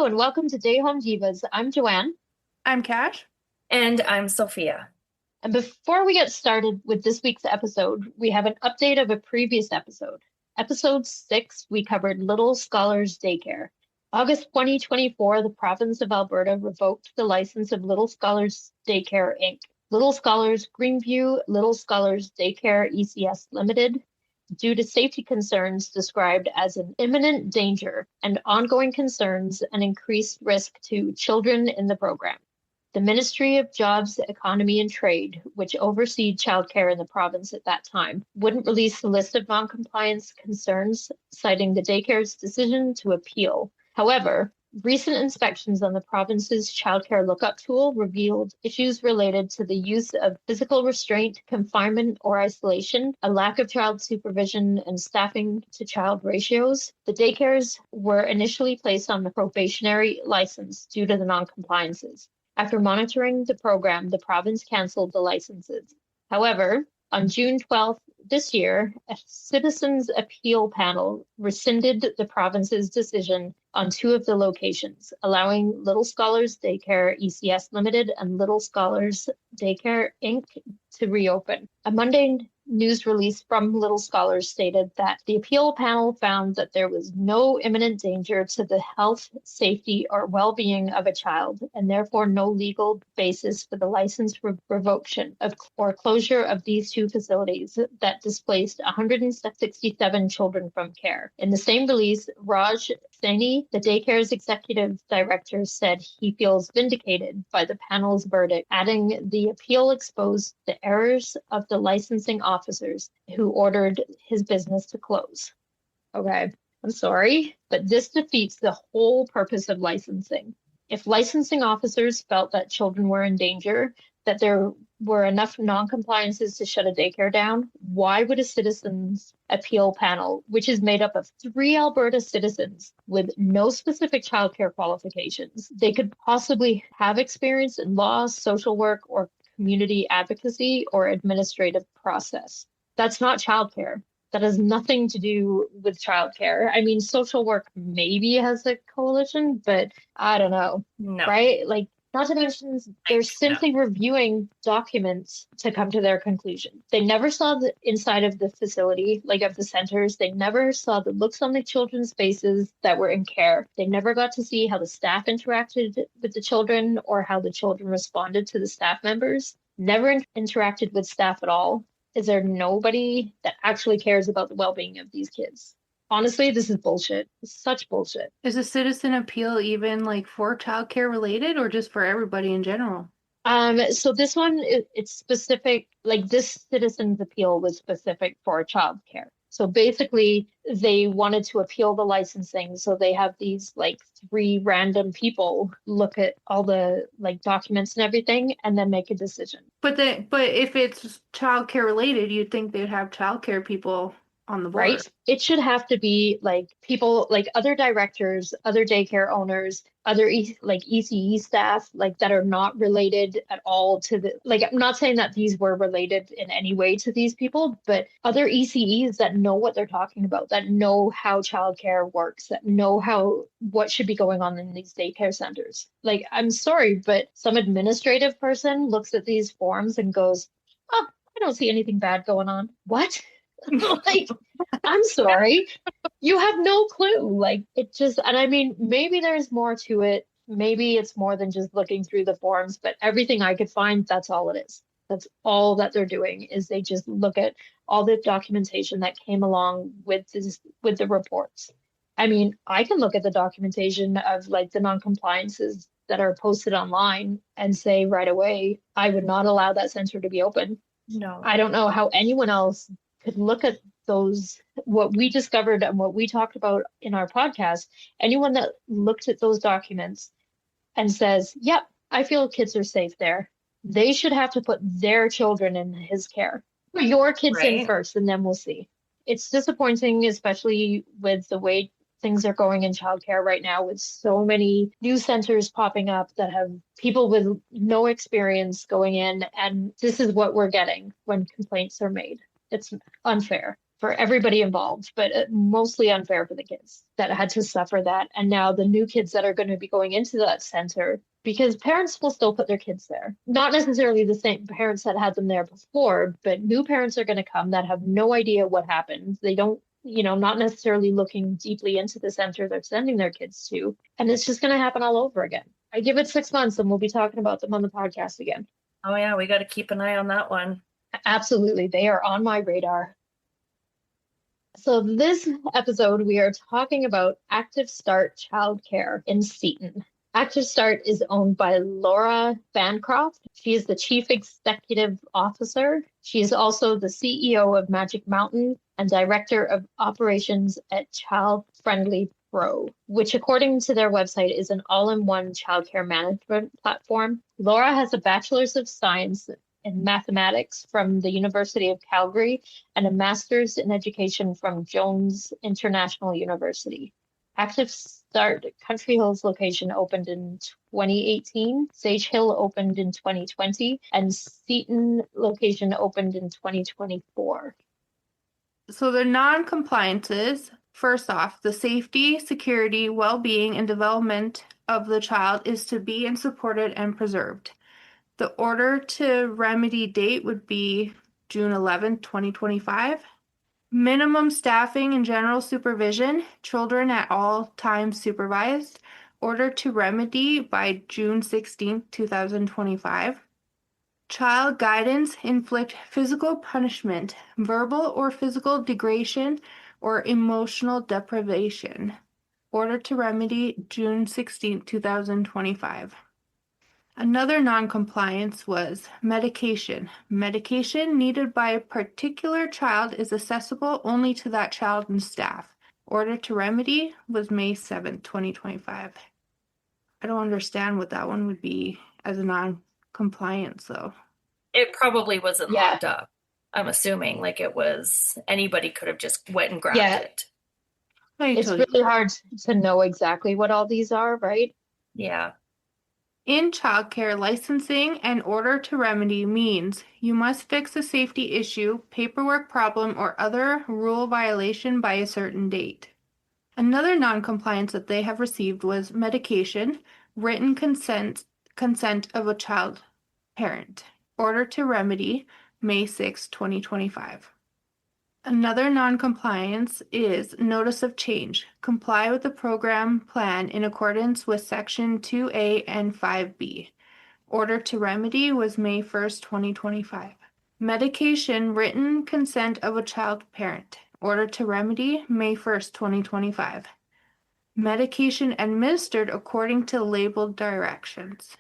and welcome to Day Home Divas. I'm Joanne, I'm Cash. And I'm Sophia. and before we get started with this week's episode, we have an update of a previous episode. Episode 6, we covered Little Scholars Daycare. August 2024, the province of Alberta revoked the license of Little Scholars Daycare, Inc., Little Scholars Greenview, Little Scholars Daycare ECS Limited, due to safety concerns described as an imminent danger and ongoing concerns and increased risk to children in the program. The Ministry of Jobs, Economy and Trade, which oversees childcare in the province at that time, wouldn't release the list of noncompliance concerns, citing the daycare's decision to appeal. However, recent inspections on the province's childcare lookup tool revealed issues related to the use of physical restraint, confinement, or isolation, a lack of child supervision, and staffing to child ratios. The daycares were initially placed on the probationary license due to the noncompliances. After monitoring the program, the province canceled the licenses. However, on June 12th this year, a citizens' appeal panel rescinded the province's decision on 2 of the locations, allowing Little Scholars Daycare ECS Limited and Little Scholars Daycare Inc. to reopen. A Monday news release from Little Scholars stated that the appeal panel found that there was no imminent danger to the health, safety, or well-being of a child, and therefore no legal basis for the license revocation or closure of these 2 facilities that displaced 167 children from care. In the same release, Raj Saini, the daycare's executive director, said he feels vindicated by the panel's verdict, adding the appeal exposed the errors of the licensing officers who ordered his business to close. Okay, I'm sorry, but this defeats the whole purpose of licensing. If licensing officers felt that children were in danger, that there were enough non-compliances to shut a daycare down, why would a citizens' appeal panel, which is made up of 3 Alberta citizens with no specific childcare qualifications, they could possibly have experience in law, social work, or community advocacy or administrative process? That's not childcare. That has nothing to do with childcare. I mean, social work maybe has a coalition, but I don't know, No. right? Like, not to mention, they're simply reviewing documents to come to their conclusion. They never saw the inside of the facility, like of the centers. They never saw the looks on the children's faces that were in care. They never got to see how the staff interacted with the children or how the children responded to the staff members. Never interacted with staff at all. Is there nobody that actually cares about the well-being of these kids? Honestly, this is bullshit. It's such bullshit. Is a citizen appeal even like for childcare related or just for everybody in general? So this one, it's specific, like this citizen's appeal was specific for childcare. So basically, they wanted to appeal the licensing. So they have these like 3 random people look at all the like documents and everything and then make a decision. But if it's childcare related, you'd think they'd have childcare people on the board. Right? It should have to be like people, like other directors, other daycare owners, other like ECE staff, like that are not related at all to the, like, I'm not saying that these were related in any way to these people, but other ECEs that know what they're talking about, that know how childcare works, that know what should be going on in these daycare centers. Like, I'm sorry, but some administrative person looks at these forms and goes, oh, I don't see anything bad going on. What? Like, I'm sorry, you have no clue. Like, it just, and I mean, maybe there's more to it. Maybe it's more than just looking through the forms, but everything I could find, that's all it is. That's all that they're doing is they just look at all the documentation that came along with the reports. I mean, I can look at the documentation of like the non-compliances that are posted online and say right away, I would not allow that center to be open. No. I don't know how anyone else could look at those, what we discovered and what we talked about in our podcast. Anyone that looks at those documents and says, yep, I feel kids are safe there, they should have to put their children in his care. Put your kids in first, and then we'll see. It's disappointing, especially with the way things are going in childcare right now, with so many new centers popping up that have people with no experience going in, and this is what we're getting when complaints are made. It's unfair. for everybody involved, but mostly unfair for the kids that had to suffer that. And now the new kids that are going to be going into that center, because parents will still put their kids there. Not necessarily the same parents that had them there before, but new parents are going to come that have no idea what happened. They don't, not necessarily looking deeply into the center they're sending their kids to. And it's just going to happen all over again. I give it 6 months and we'll be talking about them on the podcast again. Oh yeah, we got to keep an eye on that one. Absolutely. They are on my radar. So this episode, we are talking about Active Start Childcare in Seton. Active Start is owned by Laura Bancroft. She is the Chief Executive Officer. She is also the CEO of Magic Mountain and Director of Operations at Child Friendly Pro, which according to their website is an all-in-one childcare management platform. Laura has a Bachelor's of Science in Mathematics from the University of Calgary and a Master's in Education from Jones International University. Active Start Country Hills location opened in 2018, Sage Hill opened in 2020, and Seton location opened in 2024. So the non-compliances, first off, the safety, security, well-being, and development of the child is to be and supported and preserved. The order to remedy date would be June 11, 2025. Minimum staffing and general supervision, children at all times supervised. Order to remedy by June 16, 2025. Child guidance, inflict physical punishment, verbal or physical degradation, or emotional deprivation. Order to remedy June 16, 2025. Another non-compliance was medication. Medication needed by a particular child is accessible only to that child and staff. Order to remedy was May 7th, 2025. I don't understand what that one would be as a non-compliance, though. It probably wasn't Yeah. locked up. I'm assuming like it was anybody could have just went and grabbed Yeah. it. It's really hard to know exactly what all these are, right? Yeah. In childcare, licensing and order to remedy means you must fix a safety issue, paperwork problem, or other rule violation by a certain date. Another non-compliance that they have received was medication, written consent of a child parent. Order to remedy, May 6, 2025. Another non-compliance is notice of change. Comply with the program plan in accordance with Section 2A and 5B. Order to remedy was May 1st, 2025. Medication, written consent of a child parent. Order to remedy, May 1st, 2025. Medication administered according to labeled directions.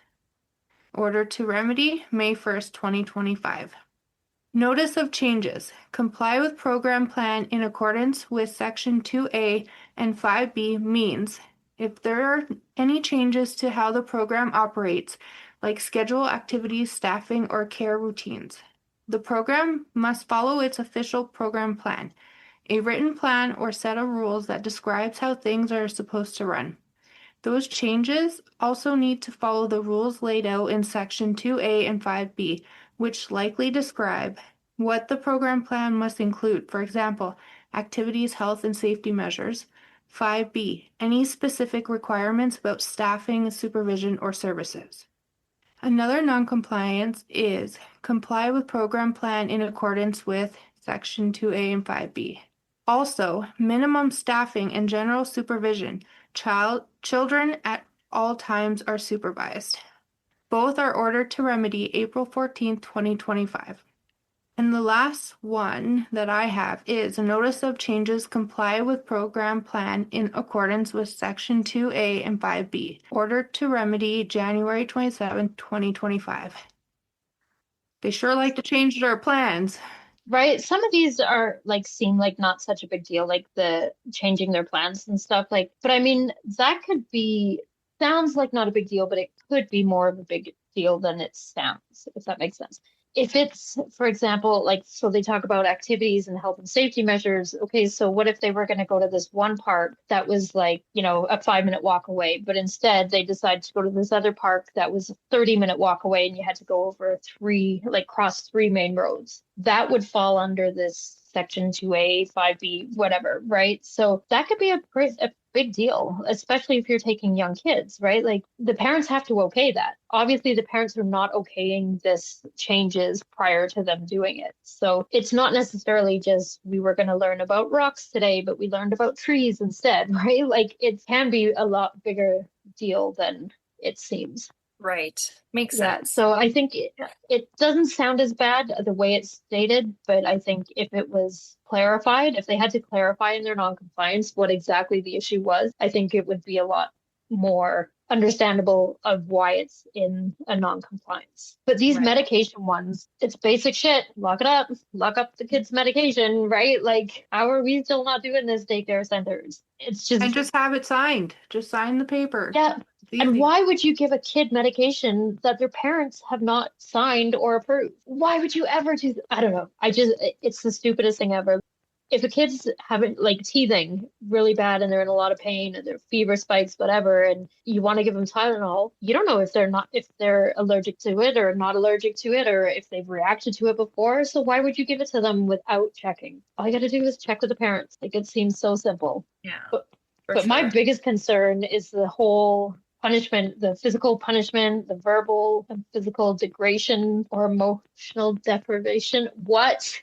Order to remedy, May 1st, 2025. Notice of changes. Comply with program plan in accordance with Section 2A and 5B means if there are any changes to how the program operates, like schedule activities, staffing, or care routines, the program must follow its official program plan, a written plan or set of rules that describes how things are supposed to run. Those changes also need to follow the rules laid out in Section 2A and 5B, which likely describe what the program plan must include. For example, activities, health, and safety measures. 5B, any specific requirements about staffing, supervision, or services. Another non-compliance is comply with program plan in accordance with Section 2A and 5B. Also, minimum staffing and general supervision. Children at all times are supervised. Both are ordered to remedy April 14th, 2025. And the last one that I have is a notice of changes comply with program plan in accordance with Section 2A and 5B. Ordered to remedy January 27th, 2025. They sure like to change their plans. Right. Some of these are seem like not such a big deal, like the changing their plans and stuff. But I mean, that sounds like not a big deal, but it could be more of a big deal than it sounds, if that makes sense. If it's, for example, so they talk about activities and health and safety measures. Okay, so what if they were going to go to this one park that was a 5-minute walk away, but instead they decided to go to this other park that was a 30-minute walk away and you had to go over cross 3 main roads? That would fall under this Section 2A, 5B, whatever, right? So that could be a big deal, especially if you're taking young kids, right? Like the parents have to okay that. Obviously, the parents are not okaying this changes prior to them doing it. So it's not necessarily just we were going to learn about rocks today, but we learned about trees instead, right? Like it can be a lot bigger deal than it seems. Right. Makes Yeah, sense. so I think it doesn't sound as bad the way it's stated, but I think if it was clarified, if they had to clarify in their noncompliance what exactly the issue was, I think it would be a lot more understandable of why it's in a noncompliance. But these Right. medication ones, it's basic shit. Lock up the kids' medication, right? Like, how are we still not doing this daycare centers? It's And just, just have it signed. Just sign the paper. yeah. It's And easy. why would you give a kid medication that their parents have not signed or approved? Why would you ever do that? I don't know. It's the stupidest thing ever. If a kid's having like teething really bad and they're in a lot of pain and their fever spikes, whatever, and you want to give them Tylenol, you don't know if they're allergic to it or not allergic to it or if they've reacted to it before. So why would you give it to them without checking? All you got to do is check with the parents. Like it seems so simple. Yeah. But my biggest concern is the whole punishment, the physical punishment, the verbal and physical degradation or emotional deprivation. What?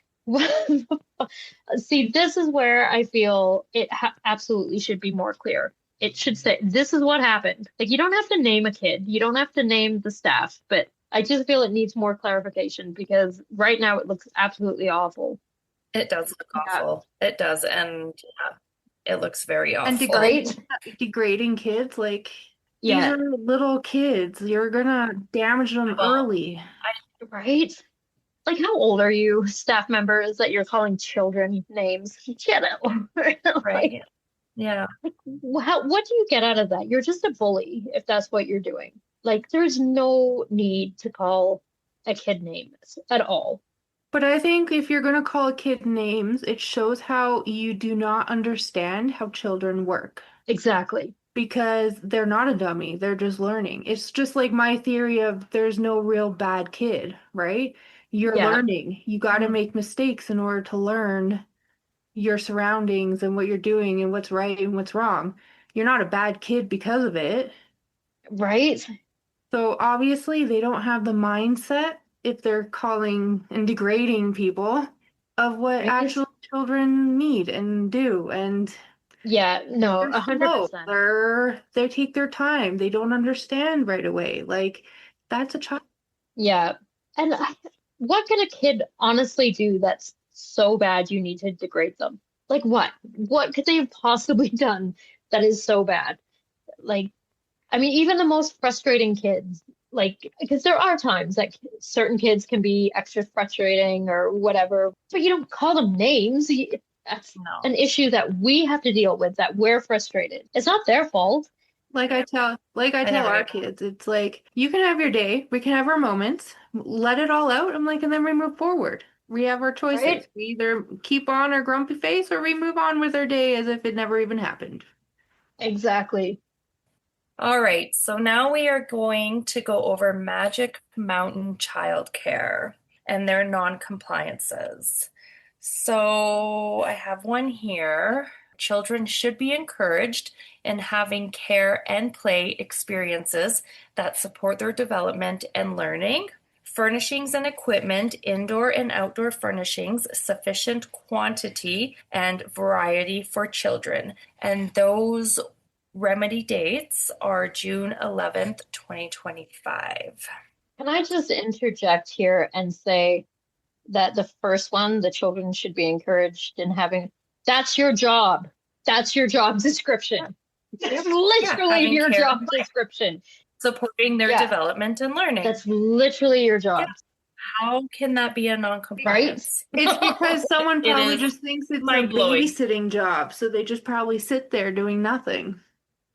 See, this is where I feel it absolutely should be more clear. It should say, this is what happened. Like, you don't have to name a kid, you don't have to name the staff, but I just feel it needs more clarification because right now it looks absolutely awful. It does look awful. It does. And it looks very awful. And degrading kids, like these are little kids. You're gonna damage them early. Right? Like, how old are you, staff members, that you're calling children names? Get it. Right. Yeah. What do you get out of that? You're just a bully if that's what you're doing. Like, there's no need to call a kid names at all. But I think if you're going to call a kid names, it shows how you do not understand how children work. Exactly. Because they're not a dummy. They're just learning. It's just like my theory of there's no real bad kid, right? You're learning. You got to make mistakes in order to learn your surroundings and what you're doing and what's right and what's wrong. You're not a bad kid because of it. Right. So obviously they don't have the mindset if they're calling and degrading people of what actual children need and do. And yeah, no, 100%. They take their time. They don't understand right away. Like, that's a child. Yeah. And what can a kid honestly do that's so bad you need to degrade them? Like what? What could they have possibly done that is so bad? Like, I mean, even the most frustrating kids, like, because there are times that certain kids can be extra frustrating or whatever, but you don't call them names. That's an issue that we have to deal with, that we're frustrated. It's not their fault. Like I tell our kids, it's like, you can have your day, we can have our moments, let it all out. I'm like, and then we move forward. We have our choices. Right? We either keep on our grumpy face or we move on with our day as if it never even happened. Exactly. All right, so now we are going to go over Magic Mountain Childcare and their non-compliances. So I have one here. Children should be encouraged in having care and play experiences that support their development and learning. Furnishings and equipment, indoor and outdoor furnishings, sufficient quantity and variety for children. And those remedy dates are June 11th, 2025. Can I just interject here and say that the first one, the children should be encouraged in having, that's your job. That's your job description. It's literally your job description. Supporting their development and learning. That's literally your job. Yeah. How can that be a non-compliance? Right? It's because someone probably just thinks it's a babysitting job, so they just probably sit there doing nothing.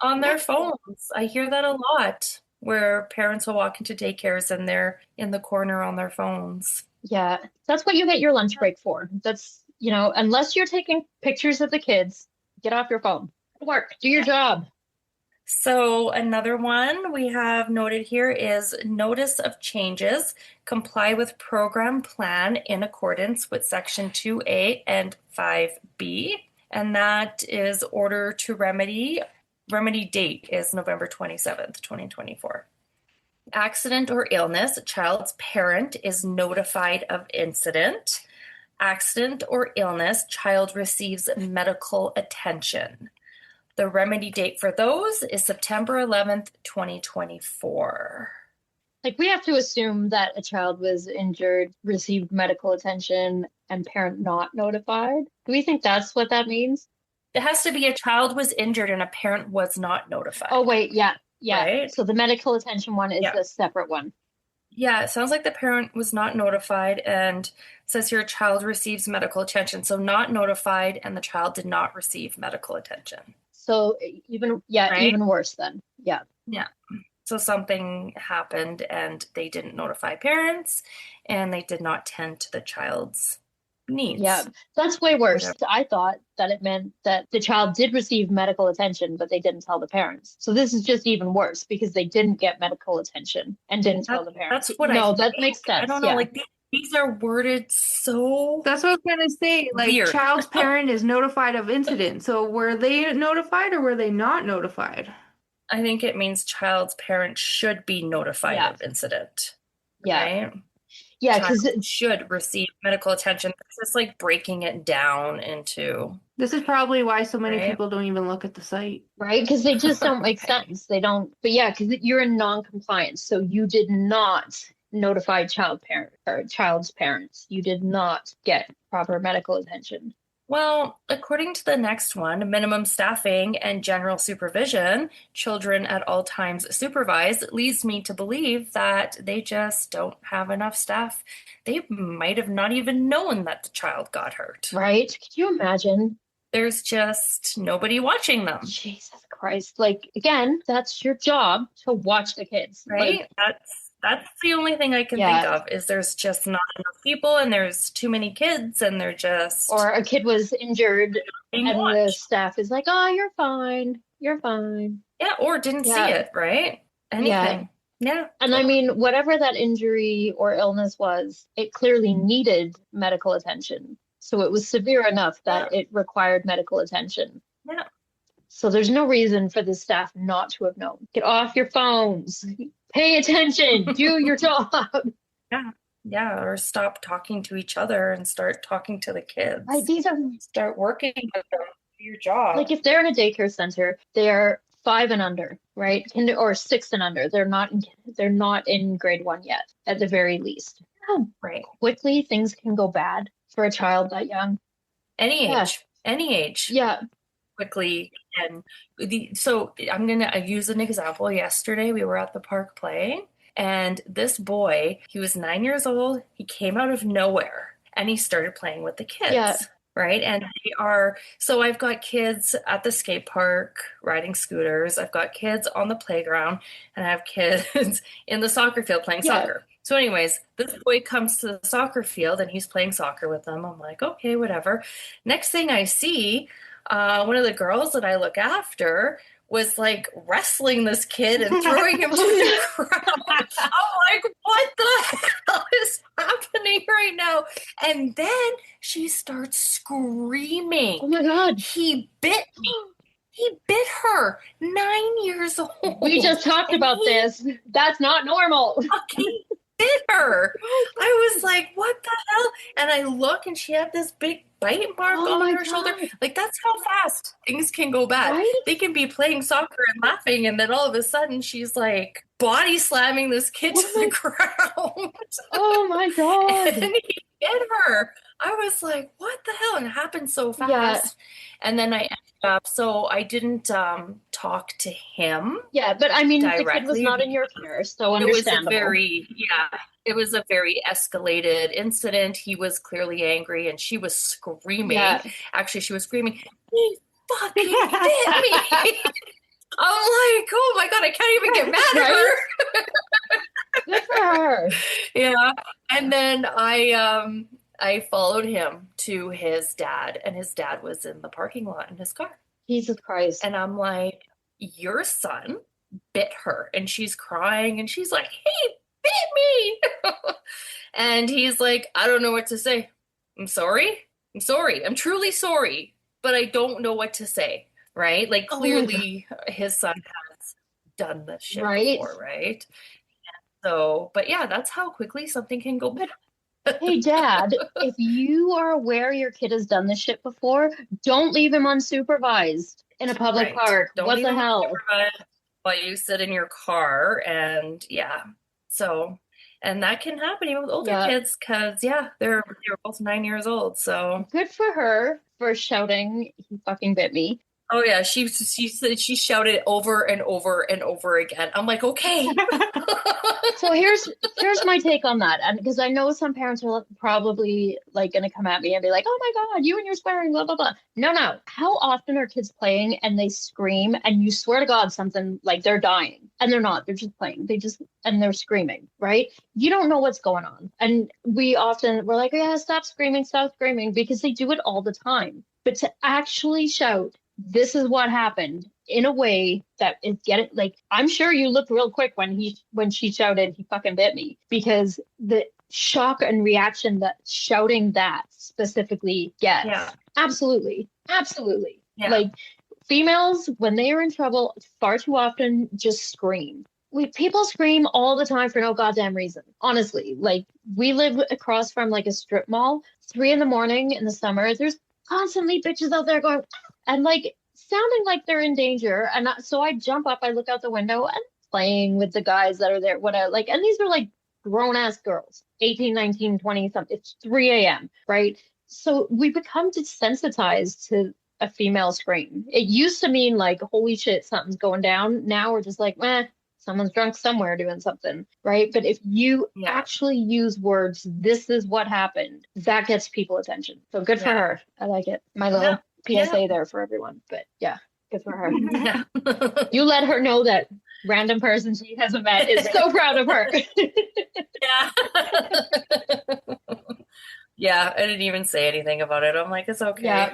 On their phones. I hear that a lot, where parents will walk into daycares and they're in the corner on their phones. Yeah, that's what you get your lunch break for. That's, unless you're taking pictures of the kids, get off your phone. Work, do your job. So another one we have noted here is notice of changes. Comply with program plan in accordance with section 2A and 5B. And that is order to remedy. Remedy date is November 27th, 2024. Accident or illness, child's parent is notified of incident. Accident or illness, child receives medical attention. The remedy date for those is September 11th, 2024. Like, we have to assume that a child was injured, received medical attention, and parent not notified. Do we think that's what that means? It has to be a child was injured and a parent was not notified. Oh, wait, yeah. Right? So the medical attention one is a separate one. Yeah, it sounds like the parent was not notified, and it says here child receives medical attention. So not notified and the child did not receive medical attention. So even worse then. Yeah. Yeah. So something happened and they didn't notify parents and they did not tend to the child's needs. Yeah, that's way worse. I thought that it meant that the child did receive medical attention, but they didn't tell the parents. So this is just even worse because they didn't get medical attention and didn't tell the parents. That's what that makes sense. I don't know, like these are worded so That's what I was going to say. Like, weird. Child's parent is notified of incident. So were they notified or were they not notified? I think it means child's parent should be notified of incident. Yeah. Right? Yeah, because it should receive medical attention. It's just like breaking it down into. This is probably why so many people don't even look at the site. Right, because they just don't make sense. They don't. But yeah, because you're in non-compliance, so you did not notify child's parents. You did not get proper medical attention. Well, according to the next one, minimum staffing and general supervision, children at all times supervised, leads me to believe that they just don't have enough staff. They might have not even known that the child got hurt. Right? Could you imagine? There's just nobody watching them. Jesus Christ. Like, again, that's your job to watch the kids. Right? Like, that's the only thing I can think of is there's just not enough people and there's too many kids and they're just. Or a kid was injured and the staff is like, oh, you're fine. You're fine. Yeah, or didn't see it, right? Anything. Yeah. And I mean, whatever that injury or illness was, it clearly needed medical attention. So it was severe enough that it required medical attention. Yeah. So there's no reason for the staff not to have known. Get off your phones. Pay attention. Do your job. Yeah. Or stop talking to each other and start talking to the kids. Like, start working with them. Do your job. Like, if they're in a daycare center, they're 5 and under, right? Or 6 and under. They're not in grade 1 yet, at the very least. How quickly things can go bad for a child that young. Any age. Yeah. Quickly. And so I'm going to use an example. Yesterday, we were at the park playing, and this boy, he was 9 years old. He came out of nowhere and he started playing with the kids. Yeah. Right. And so I've got kids at the skate park riding scooters. I've got kids on the playground and I have kids in the soccer field playing soccer. So anyways, this boy comes to the soccer field and he's playing soccer with them. I'm like, okay, whatever. Next thing I see, one of the girls that I look after was like wrestling this kid and throwing him to the ground. I'm like, what the hell is happening right now? And then she starts screaming. Oh my God. He bit me. He bit her. 9 years old. We just talked about this. That's not normal. He bit her. I was like, what the hell? And I look and she had this big bite mark on her shoulder. Like, that's how fast things can go bad. Right? They can be playing soccer and laughing, and then all of a sudden she's like body slamming this kid to the ground. Oh my God. And he hit her. I was like, what the hell? And it happened so fast. Yeah. And then I ended up, so I didn't talk to him. Yeah, but I mean, directly. The kid was not in your care, so understandable. It was a very escalated incident. He was clearly angry and she was screaming. Yeah. Actually, she was screaming, he fucking bit me. I'm like, oh my God, I can't even get mad at her. Good for her. Yeah. And then I followed him to his dad, and his dad was in the parking lot in his car. Jesus Christ. And I'm like, your son bit her, and she's crying and she's like, he bit me. And he's like, I don't know what to say. I'm sorry. I'm sorry. I'm truly sorry, but I don't know what to say. Right? Like, Oh my God. clearly his son has done this shit Right? before, right? So, but yeah, that's how quickly something can go bad. Hey, Dad, if you are aware your kid has done this shit before, don't leave him unsupervised in a public Right. park. Don't What leave the him hell? unsupervised while you sit in your car. And yeah, so, and that can happen even with older Yeah. kids because, yeah, they're both 9 years old. So, Good for her for shouting, he fucking bit me. oh yeah, she said she shouted over and over and over again. I'm like, okay. So here's my take on that, and because I know some parents are probably like gonna come at me and be like, "Oh my God, you and your swearing, blah blah blah." No, no. How often are kids playing and they scream and you swear to God something like they're dying and they're not? They're just playing. And they're screaming, right? You don't know what's going on, and we're like, "Yeah, stop screaming," because they do it all the time. But to actually shout, "This is what happened," in a way that is like, I'm sure you looked real quick when she shouted he fucking bit me, because the shock and reaction that shouting that specifically gets. Yeah. Absolutely. Yeah. Like, females, when they are in trouble, far too often just scream. People scream all the time for no goddamn reason. Honestly, like, we live across from like a strip mall. 3 a.m. in the summer, there's constantly bitches out there going and like sounding like they're in danger. And so I jump up, I look out the window and playing with the guys that are there, whatever. Like, and these are like grown ass girls, 18, 19, 20 something. It's 3 a.m., right? So we become desensitized to a female scream. It used to mean like, holy shit, something's going down. Now we're just like, someone's drunk somewhere doing something, right? But if you actually use words, "This is what happened," that gets people attention. So good for her. I like it. My little PSA there for everyone. But yeah, good for her. Yeah. You let her know that random person she hasn't met is so proud of her. Yeah. Yeah, I didn't even say anything about it. I'm like, it's okay. Yeah.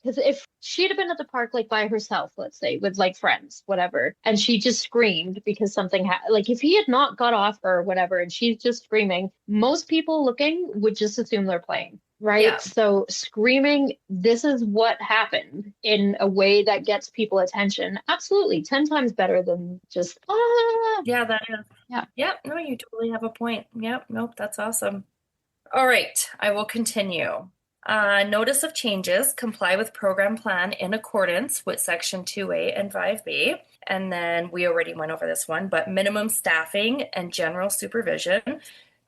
Because if she'd have been at the park like by herself, let's say, with like friends, whatever, and she just screamed because something like, if he had not got off her or whatever and she's just screaming, most people looking would just assume they're playing, right? Yeah. So screaming, "This is what happened," in a way that gets people attention, absolutely 10 times better than just Yeah, that is. Yeah. Yep. No, you totally have a point. Yep. Nope. That's awesome. All right. I will continue. Notice of changes. Comply with program plan in accordance with section 2A and 5B. And then we already went over this one, but minimum staffing and general supervision.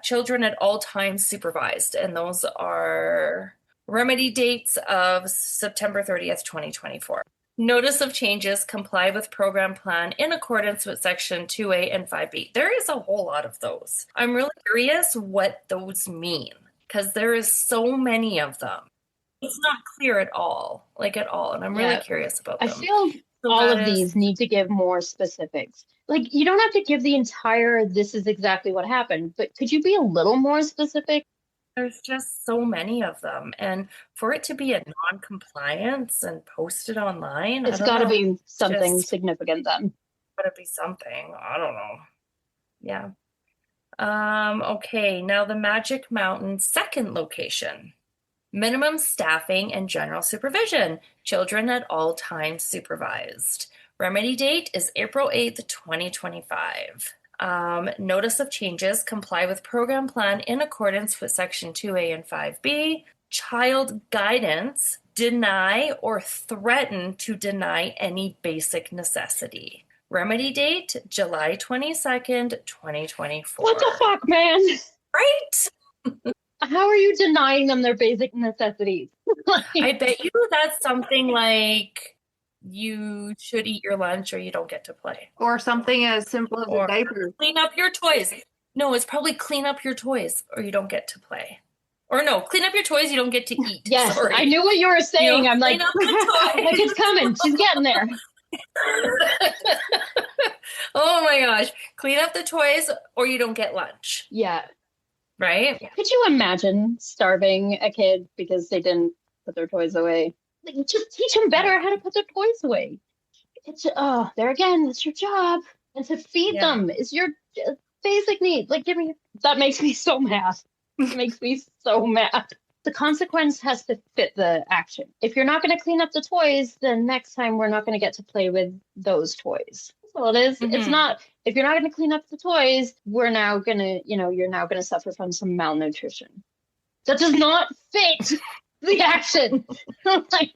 Children at all times supervised. And those are remedy dates of September 30th, 2024. Notice of changes. Comply with program plan in accordance with section 2A and 5B. There is a whole lot of those. I'm really curious what those mean, because there is so many of them. It's not clear at all, and I'm really curious about them. I feel all of these need to give more specifics. Like, you don't have to give the entire, "This is exactly what happened," but could you be a little more specific? There's just so many of them. And for it to be a non-compliance and posted online, It's got to be something significant then. Got to be something. I don't know. Yeah. Okay, now the Magic Mountain second location. Minimum staffing and general supervision. Children at all times supervised. Remedy date is April 8th, 2025. Notice of changes. Comply with program plan in accordance with section 2A and 5B. Child guidance. Deny or threaten to deny any basic necessity. Remedy date, July 22nd, 2024. What the fuck, man? Right? How are you denying them their basic necessities? I bet you that's something like, you should eat your lunch or you don't get to play. Or something as simple as a diaper. Clean up your toys. No, it's probably clean up your toys or you don't get to play. Or no, clean up your toys, you don't get to eat. Yes, sorry. I knew what you were saying. You know, I'm like, clean up the toys. like, it's coming. She's getting there. Oh my gosh. Clean up the toys or you don't get lunch. Yeah. Right? Could you imagine starving a kid because they didn't put their toys away? Like, just teach them better how to put their toys away. It's there again, it's your job. And to feed Yeah. them is your basic need. Like give me that makes me so mad. It makes me so mad. The consequence has to fit the action. If you're not going to clean up the toys, then next time we're not going to get to play with those toys. That's all it is. It's not, if you're not going to clean up the toys, we're now going to, you're now going to suffer from some malnutrition. That does not fit the action. Like,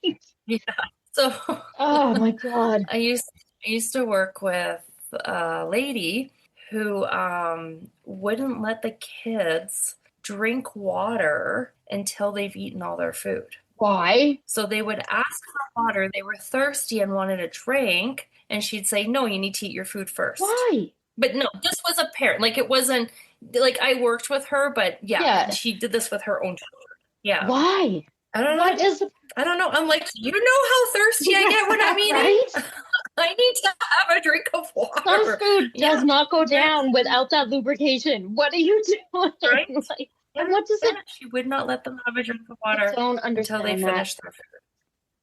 Yeah. So oh my God. I used to work with a lady who wouldn't let the kids drink water until they've eaten all their food. Why? So they would ask for water, they were thirsty and wanted a drink, and she'd say, no, you need to eat your food first. Why? But no, this was a parent. Like, it wasn't, like, I worked with her, but Yeah. she did this with her own children. Yeah. Why? I don't know. What is the I don't know. I'm like, you know how thirsty I get when I'm eating? right? I need to have a drink of water. Some food does not go down without that lubrication. What are you doing? Right? Like, and what does it? She would not let them have a drink of I water don't until understand they that. finished their food.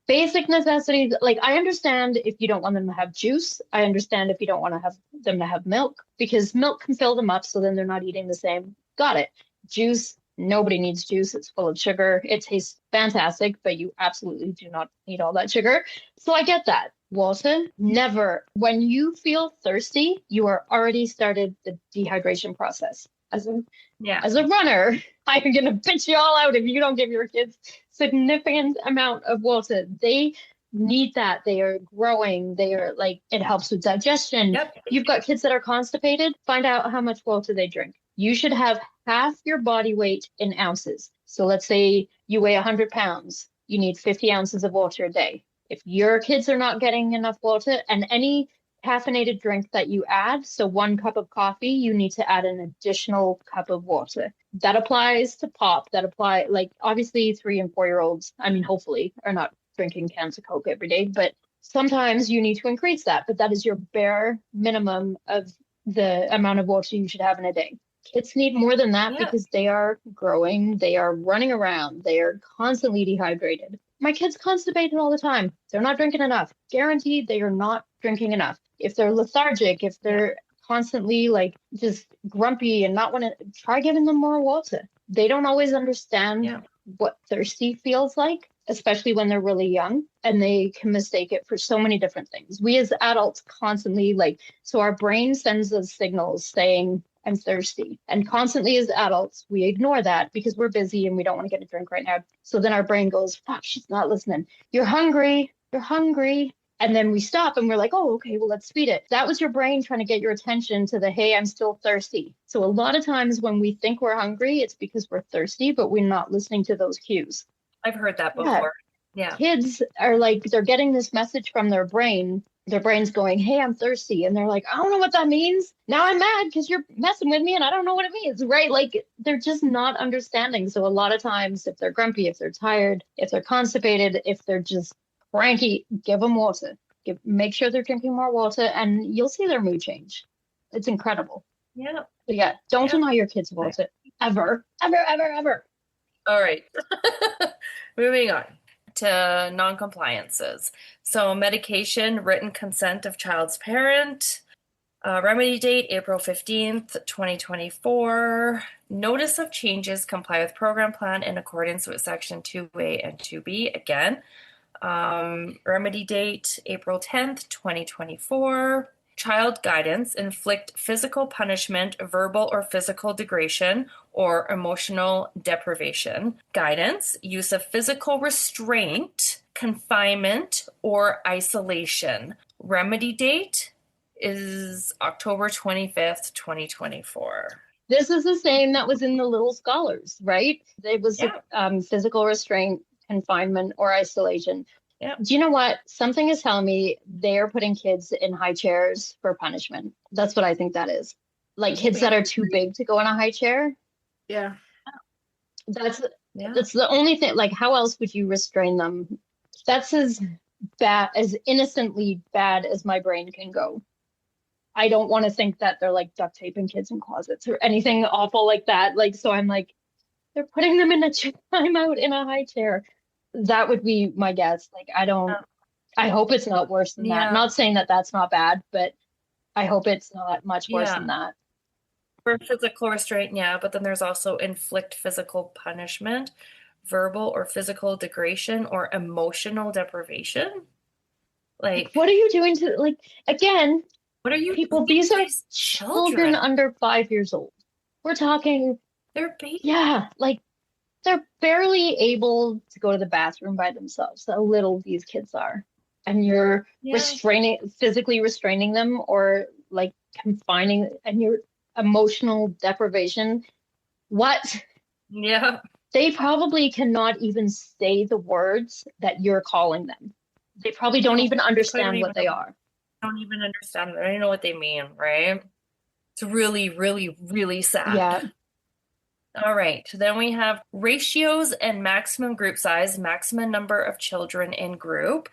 Basic necessities. Like I understand if you don't want them to have juice. I understand if you don't want to have them to have milk because milk can fill them up, so then they're not eating the same. Got it. Juice. Nobody needs juice. It's full of sugar. It tastes fantastic, but you absolutely do not need all that sugar. So I get that. Water, never. When you feel thirsty, you are already started the dehydration process. As a runner, I'm gonna bitch you all out if you don't give your kids significant amount of water. They need that. They are growing. They are like, it helps with digestion. Yep. You've got kids that are constipated. Find out how much water they drink. You should have half your body weight in ounces. So let's say you weigh 100 pounds. You need 50 ounces of water a day. If your kids are not getting enough water, and any caffeinated drink that you add, so 1 cup of coffee, you need to add an additional cup of water. That applies to pop. That apply, like obviously 3 and 4-year-olds, I mean, hopefully are not drinking cans of Coke every day, but sometimes you need to increase that. But that is your bare minimum of the amount of water you should have in a day. Kids need more than that because they are growing, they are running around, they are constantly dehydrated. My kids constipated all the time. They're not drinking enough. Guaranteed they are not drinking enough. If they're lethargic, if they're constantly like just grumpy and not want to, try giving them more water. They don't always understand what thirsty feels like, especially when they're really young, and they can mistake it for so many different things. We as adults constantly so our brain sends us signals saying, I'm thirsty. And constantly as adults, we ignore that because we're busy and we don't want to get a drink right now. So then our brain goes, fuck, she's not listening. You're hungry. You're hungry. And then we stop and we're like, oh, okay, well, let's feed it. That was your brain trying to get your attention to the, hey, I'm still thirsty. So a lot of times when we think we're hungry, it's because we're thirsty, but we're not listening to those cues. I've heard that before. Yeah. Kids are like, they're getting this message from their brain. Their brain's going, hey, I'm thirsty. And they're like, I don't know what that means. Now I'm mad because you're messing with me and I don't know what it means, right? Like they're just not understanding. So a lot of times if they're grumpy, if they're tired, if they're constipated, if they're just cranky, give them water. Make sure they're drinking more water and you'll see their mood change. It's incredible. Yeah. But yeah, don't deny your kids water. Ever, ever, ever, ever. All right. Moving on to noncompliances. So medication, written consent of child's parent, remedy date, April 15th, 2024. Notice of changes, comply with program plan in accordance with section 2A and 2B. Again, remedy date, April 10th, 2024. Child guidance, inflict physical punishment, verbal or physical degradation, or emotional deprivation. Guidance, use of physical restraint, confinement, or isolation. Remedy date is October 25th, 2024. This is the same that was in the Little Scholars, right? It was physical restraint, confinement, or isolation. Yeah. Do you know what? Something is telling me they're putting kids in high chairs for punishment. That's what I think that is. Like kids that are too big to go in a high chair. Yeah. That's the only thing. Like, how else would you restrain them? That's as bad, as innocently bad as my brain can go. I don't want to think that they're like duct taping kids in closets or anything awful like that. Like, so I'm like, they're putting them in a timeout in a high chair. That would be my guess. Like, I don't I hope it's not worse than that. Yeah. Not saying that that's not bad, but I hope it's not much worse than that. For physical restraint, yeah, but then there's also inflict physical punishment, verbal or physical degradation, or emotional deprivation. Like, what are you doing to, like, again, what are you people, doing these to are these children under 5 years old. We're talking, They're babies. yeah, like they're barely able to go to the bathroom by themselves. How little these kids are. And you're physically restraining them, or like confining, and your emotional deprivation. What? Yeah. They probably cannot even say the words that you're calling them. They probably don't even understand what they are. Don't even understand. They don't even know what they mean, right? It's really, really, really sad. Yeah. All right. Then we have ratios and maximum group size, maximum number of children in group,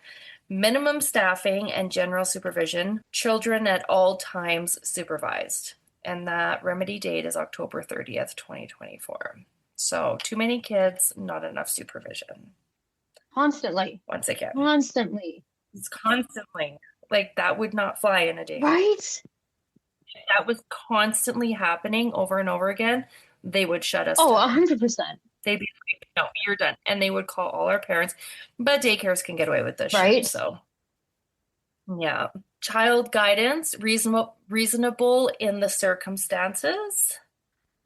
minimum staffing and general supervision, children at all times supervised. And that remedy date is October 30th, 2024. So too many kids, not enough supervision. Constantly. Once again. Constantly. It's constantly. Like, that would not fly in a day. Right? If that was constantly happening over and over again, they would shut us down. 100%. They'd be like, no, you're done. And they would call all our parents. But daycares can get away with this shit, so. Yeah. Child guidance, reasonable in the circumstances.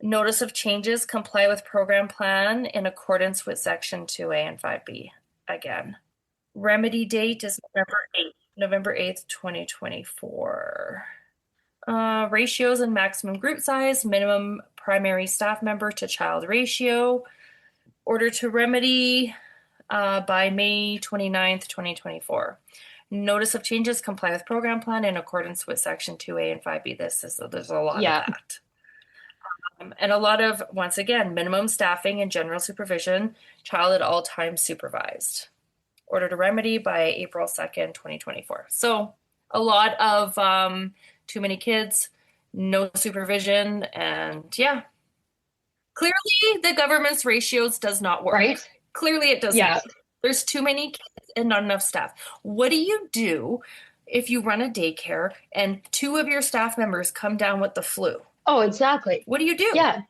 Notice of changes, comply with program plan in accordance with section 2A and 5B. Again. Remedy date is November 8th, 2024. Ratios and maximum group size, minimum primary staff member to child ratio. Order to remedy by May 29th, 2024. Notice of changes, comply with program plan in accordance with section 2A and 5B. There's a lot of that. And a lot of, once again, minimum staffing and general supervision, child at all times supervised. Order to remedy by April 2nd, 2024. So a lot of too many kids, no supervision, and yeah. Clearly, the government's ratios does not work. Right? Clearly, it does not. There's too many kids and not enough staff. What do you do if you run a daycare and 2 of your staff members come down with the flu? Oh, exactly. What do you do? Yeah.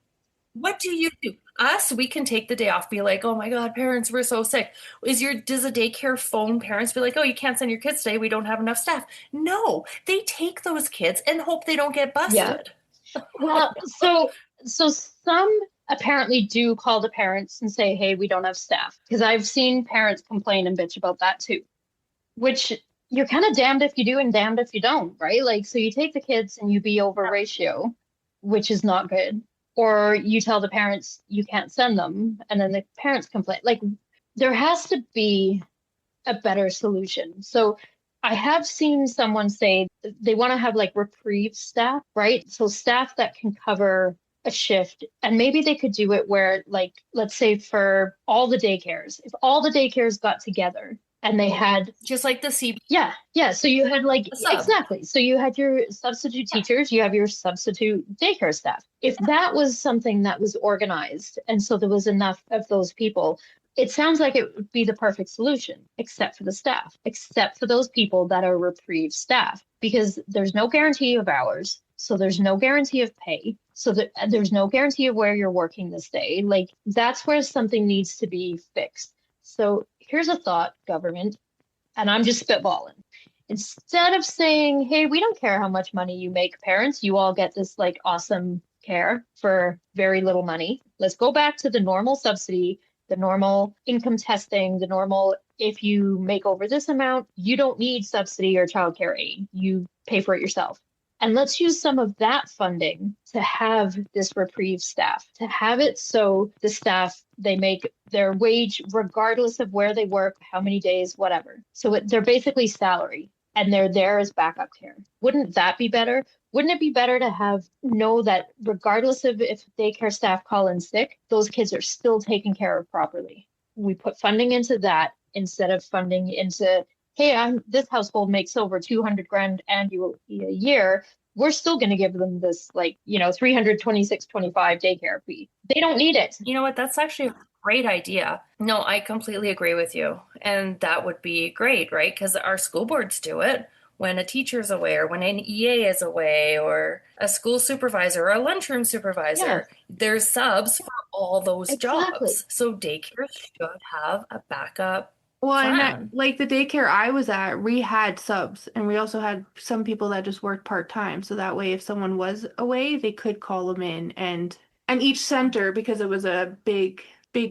What do you do? Us, we can take the day off, be like, oh my God, parents, we're so sick. Does a daycare phone parents be like, oh, you can't send your kids today, we don't have enough staff? No, they take those kids and hope they don't get busted. Yeah. Well, so some apparently do call the parents and say, hey, we don't have staff. Because I've seen parents complain and bitch about that too. Which you're kind of damned if you do and damned if you don't, right? Like, so you take the kids and you be over ratio, which is not good. Or you tell the parents you can't send them, and then the parents complain. Like, there has to be a better solution. So I have seen someone say they want to have like reprieve staff, right? So staff that can cover a shift, and maybe they could do it where, like, let's say for all the daycares, if all the daycares got together and they had just like the CB. Yeah. So you had like, exactly. So you had your substitute teachers, you have your substitute daycare staff. If that was something that was organized, and so there was enough of those people, it sounds like it would be the perfect solution, except for the staff, except for those people that are reprieve staff, because there's no guarantee of hours. So there's no guarantee of pay. So that there's no guarantee of where you're working this day. Like, that's where something needs to be fixed. So here's a thought, government, and I'm just spitballing. Instead of saying, hey, we don't care how much money you make, parents, you all get this like awesome care for very little money. Let's go back to the normal subsidy, the normal income testing, the normal, if you make over this amount, you don't need subsidy or childcare aid. You pay for it yourself. And let's use some of that funding to have this reprieve staff, to have it so the staff, they make their wage regardless of where they work, how many days, whatever. So they're basically salary, and they're there as backup care. Wouldn't that be better? Wouldn't it be better to know that regardless of if daycare staff call in sick, those kids are still taken care of properly? We put funding into that instead of funding into, hey, this household makes over 200 grand annually a year. We're still going to give them this, like, $326.25 daycare fee. They don't need it. You know what? That's actually great idea. No, I completely agree with you. And that would be great, right? Because our school boards do it when a teacher's away or when an EA is away or a school supervisor or a lunchroom Yeah, supervisor. There's subs for all those exactly. jobs. So daycare should have a backup Well, and plan. like the daycare I was at, we had subs, and we also had some people that just worked part-time. So that way, if someone was away, they could call them in. And each center, because it was a big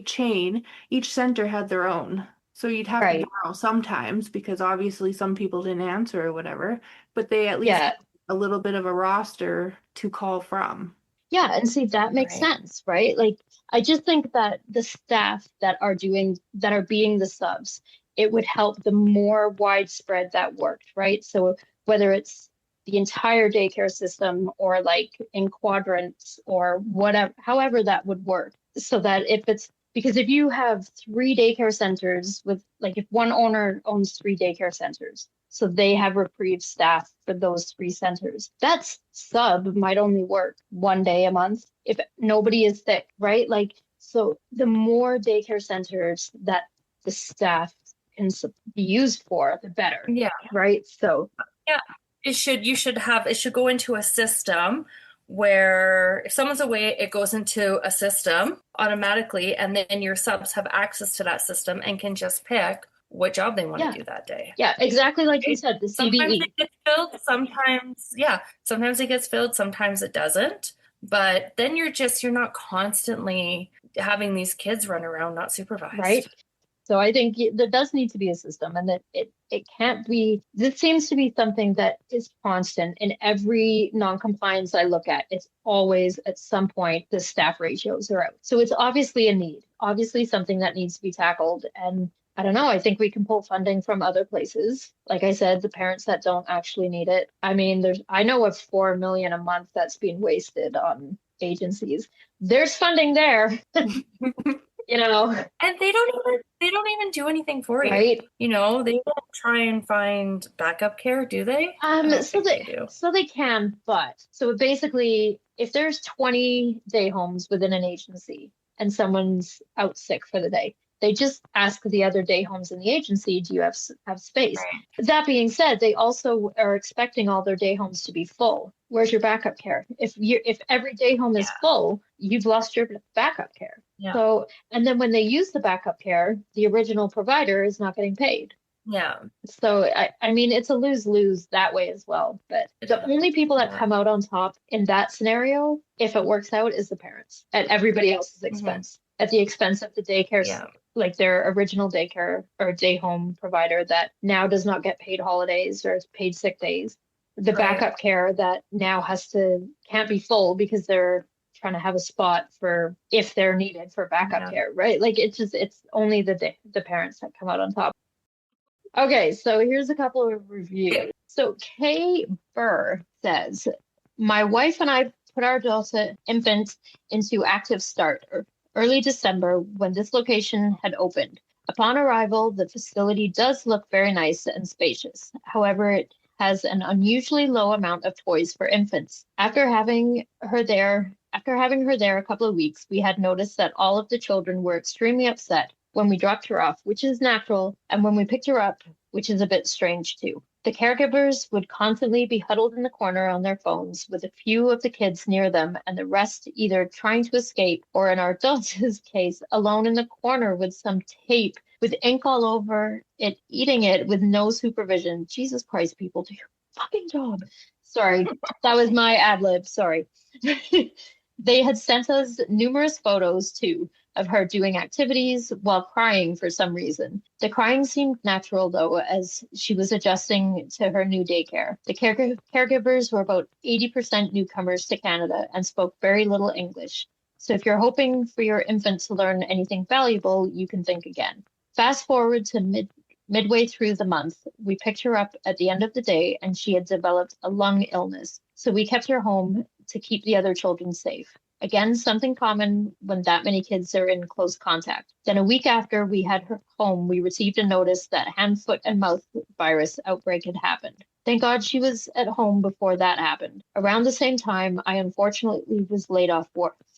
chain, each center had their own. So you'd have to Right. borrow sometimes because obviously some people didn't answer or whatever, but they at least Yeah. had a little bit of a roster to call from. Yeah, and see, that makes Right. sense, right? Like, I just think that the staff that are being the subs, it would help the more widespread that worked, right? So whether it's the entire daycare system or like in quadrants or whatever, however that would work, so that if it's because if you have three daycare centers with like if one owner owns three daycare centers, so they have reprieve staff for those three centers. That sub might only work one day a month if nobody is sick, right? Like, so the more daycare centers that the staff can be used for, the better, Yeah. right? So, Yeah. You should go into a system where if someone's away, it goes into a system automatically, and then your subs have access to that system and can just pick what job they want yeah, to do that day. yeah, exactly like you said, the Sometimes CVE. it gets filled, sometimes it gets filled, sometimes it doesn't. But then you're not constantly having these kids run around not supervised. Right. So I think there does need to be a system, and that it can't be. This seems to be something that is constant in every non-compliance I look at. It's always at some point the staff ratios are out. So it's obviously a need, obviously something that needs to be tackled. And I don't know. I think we can pull funding from other places. Like I said, the parents that don't actually need it. I mean, I know of 4 million a month that's being wasted on agencies. There's funding there. You know, And they don't even do anything for you. right? They don't try and find backup care, do they? I don't So think they do. they can, but so basically, if there's 20 day homes within an agency and someone's out sick for the day, they just ask the other day homes in the agency, do you have space? Right. That being said, they also are expecting all their day homes to be full. Where's your backup care? If every day home is full, you've lost your backup care. Yeah. So, and then when they use the backup care, the original provider is not getting paid. Yeah. So I mean it's a lose-lose that way as well. But the only people that come out on top in that scenario, if it works out, is the parents at everybody else's expense. At the expense of the daycare, like their original daycare or day home provider that now does not get paid holidays or paid sick days. The backup care that now can't be full because they're trying to have a spot for if they're needed for backup care, right? Like it's only the parents that come out on top. Okay, so here's a couple of reviews. So Kay Burr says, my wife and I put our infant into Active Start early December when this location had opened. Upon arrival, the facility does look very nice and spacious. However, it has an unusually low amount of toys for infants. After having her there a couple of weeks, we had noticed that all of the children were extremely upset when we dropped her off, which is natural, and when we picked her up, which is a bit strange too. The caregivers would constantly be huddled in the corner on their phones with a few of the kids near them and the rest either trying to escape or in our adults' case, alone in the corner with some tape with ink all over it, eating it with no supervision. Jesus Christ, people, do your fucking job. Sorry, that was my ad lib. Sorry. They had sent us numerous photos too of her doing activities while crying for some reason. The crying seemed natural though, as she was adjusting to her new daycare. The caregivers were about 80% newcomers to Canada and spoke very little English. So if you're hoping for your infant to learn anything valuable, you can think again. Fast forward to midway through the month, we picked her up at the end of the day and she had developed a lung illness. So we kept her home to keep the other children safe. Again, something common when that many kids are in close contact. Then a week after we had her home, we received a notice that hand, foot, and mouth virus outbreak had happened. Thank God she was at home before that happened. Around the same time, I unfortunately was laid off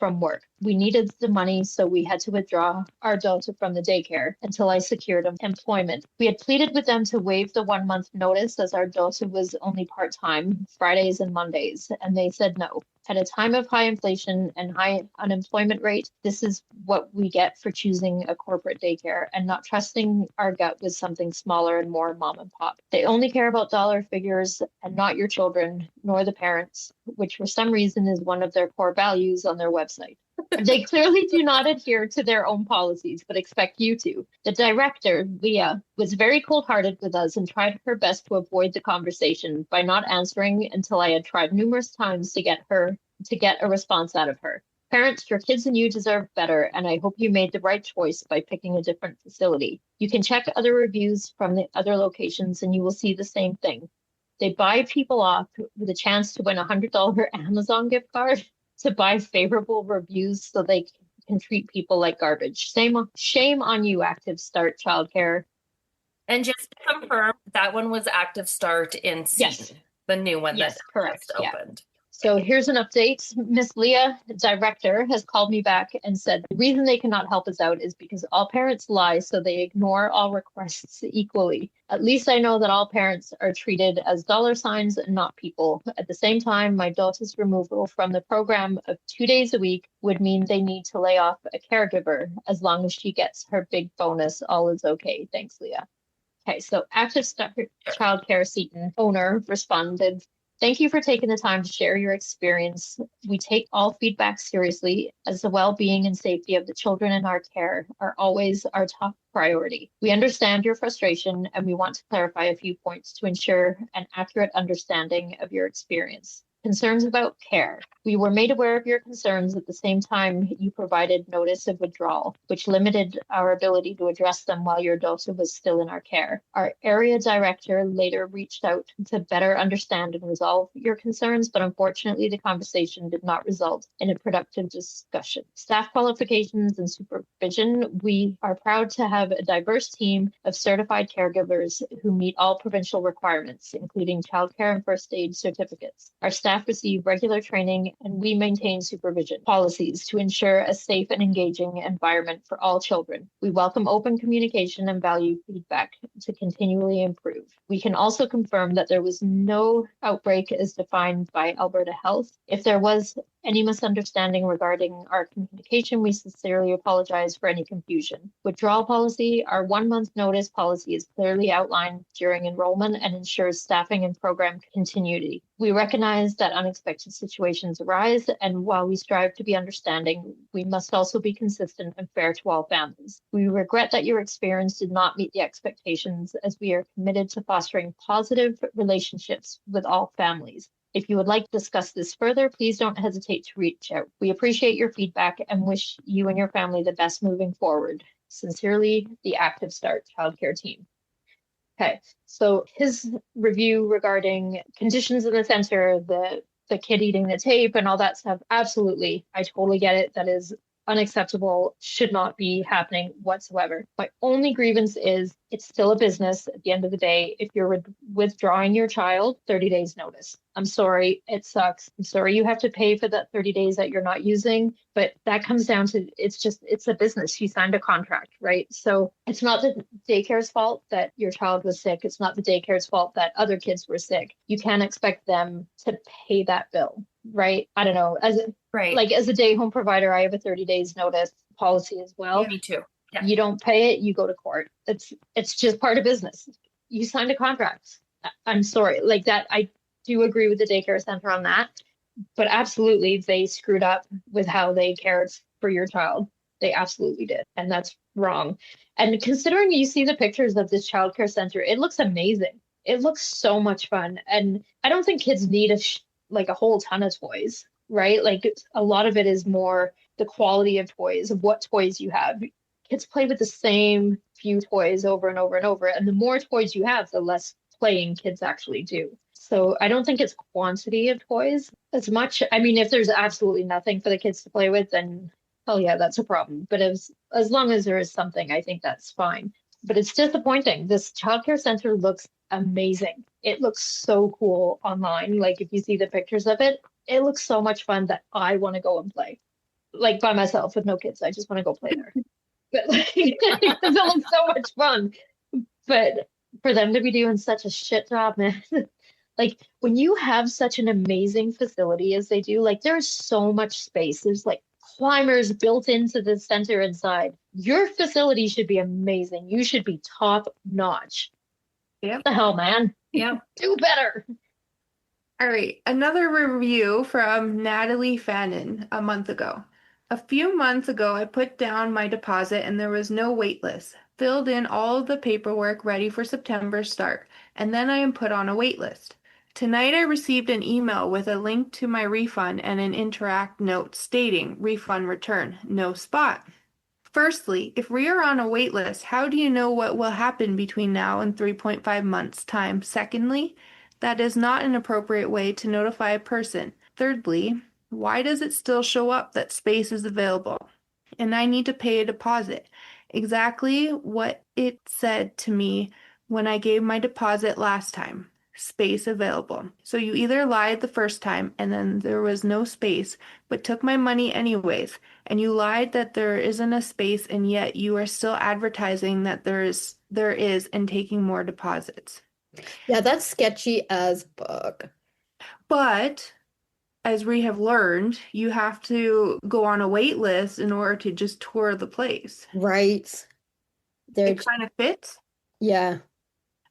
from work. We needed the money, so we had to withdraw our daughter from the daycare until I secured employment. We had pleaded with them to waive the 1 month notice as our daughter was only part-time, Fridays and Mondays, and they said no. At a time of high inflation and high unemployment rate, this is what we get for choosing a corporate daycare and not trusting our gut with something smaller and more mom and pop. They only care about dollar figures and not your children, nor the parents, which for some reason is one of their core values on their website. They clearly do not adhere to their own policies, but expect you to. The director, Leah, was very cold-hearted with us and tried her best to avoid the conversation by not answering until I had tried numerous times to get a response out of her. Parents, your kids and you deserve better, and I hope you made the right choice by picking a different facility. You can check other reviews from the other locations and you will see the same thing. They buy people off with a chance to win a $100 Amazon gift card to buy favorable reviews so they can treat people like garbage. Shame on you, Active Start Childcare. And just to confirm, that one was Active Start in Seton, Yes. The new one Yes, that correct. just opened. So here's an update. Miss Leah, the director, has called me back and said the reason they cannot help us out is because all parents lie, so they ignore all requests equally. At least I know that all parents are treated as dollar signs and not people. At the same time, my daughter's removal from the program of 2 days a week would mean they need to lay off a caregiver. As long as she gets her big bonus, all is okay. Thanks, Leah. Okay, so Active Start Childcare Seton owner responded, thank you for taking the time to share your experience. We take all feedback seriously, as the well-being and safety of the children in our care are always our top priority. We understand your frustration and we want to clarify a few points to ensure an accurate understanding of your experience. Concerns about care. We were made aware of your concerns at the same time you provided notice of withdrawal, which limited our ability to address them while your daughter was still in our care. Our area director later reached out to better understand and resolve your concerns, but unfortunately the conversation did not result in a productive discussion. Staff qualifications and supervision. We are proud to have a diverse team of certified caregivers who meet all provincial requirements, including childcare and first aid certificates. Our staff receive regular training and we maintain supervision policies to ensure a safe and engaging environment for all children. We welcome open communication and value feedback to continually improve. We can also confirm that there was no outbreak as defined by Alberta Health. If there was any misunderstanding regarding our communication, we sincerely apologize for any confusion. Withdrawal policy, our 1 month notice policy is clearly outlined during enrollment and ensures staffing and program continuity. We recognize that unexpected situations arise, and while we strive to be understanding, we must also be consistent and fair to all families. We regret that your experience did not meet the expectations, as we are committed to fostering positive relationships with all families. If you would like to discuss this further, please don't hesitate to reach out. We appreciate your feedback and wish you and your family the best moving forward. Sincerely, the Active Start Childcare team. Okay, so his review regarding conditions in the center, the kid eating the tape and all that stuff, absolutely, I totally get it. That is unacceptable, should not be happening whatsoever. My only grievance is it's still a business at the end of the day. If you're withdrawing your child, 30 days notice. I'm sorry, it sucks. I'm sorry you have to pay for that 30 days that you're not using, but that comes down to, it's a business. You signed a contract, right? So it's not the daycare's fault that your child was sick. It's not the daycare's fault that other kids were sick. You can't expect them to pay that bill, right? I don't know. As a day home provider, I have a 30 days notice policy as well. Yeah, me too. Yeah. You don't pay it, you go to court. It's just part of business. You signed a contract. I'm sorry, like that. I do agree with the daycare center on that, but absolutely they screwed up with how they cared for your child. They absolutely did, and that's wrong. And considering you see the pictures of this childcare center, it looks amazing. It looks so much fun, and I don't think kids need a whole ton of toys, right? Like a lot of it is more the quality of toys, of what toys you have. Kids play with the same few toys over and over and over. And the more toys you have, the less playing kids actually do. So I don't think it's quantity of toys as much. I mean, if there's absolutely nothing for the kids to play with, then hell yeah, that's a problem. But as long as there is something, I think that's fine. But it's disappointing. This childcare center looks amazing. It looks so cool online. Like if you see the pictures of it, it looks so much fun that I want to go and play. like by myself with no kids. I just want to go play there. But like, because it looks so much fun. But for them to be doing such a shit job, man. Like when you have such an amazing facility as they do, like there's so much space. There's like climbers built into the center inside. Your facility should be amazing. You should be top notch. Yep. What the hell, man? Yeah. Do better. All right, another review from Natalie Fannin a month ago. A few months ago, I put down my deposit and there was no wait list. Filled in all of the paperwork ready for September's start, and then I am put on a wait list. Tonight, I received an email with a link to my refund and an interact note stating refund return, no spot. Firstly, if we are on a wait list, how do you know what will happen between now and 3.5 months' time? Secondly, that is not an appropriate way to notify a person. Thirdly, why does it still show up that space is available and I need to pay a deposit? Exactly what it said to me when I gave my deposit last time. Space available. So you either lied the first time and then there was no space, but took my money anyways, and you lied that there isn't a space and yet you are still advertising that there is and taking more deposits. Yeah, that's sketchy as fuck. But as we have learned, you have to go on a wait list in order to just tour the place. Right. They're It kind of fits. yeah.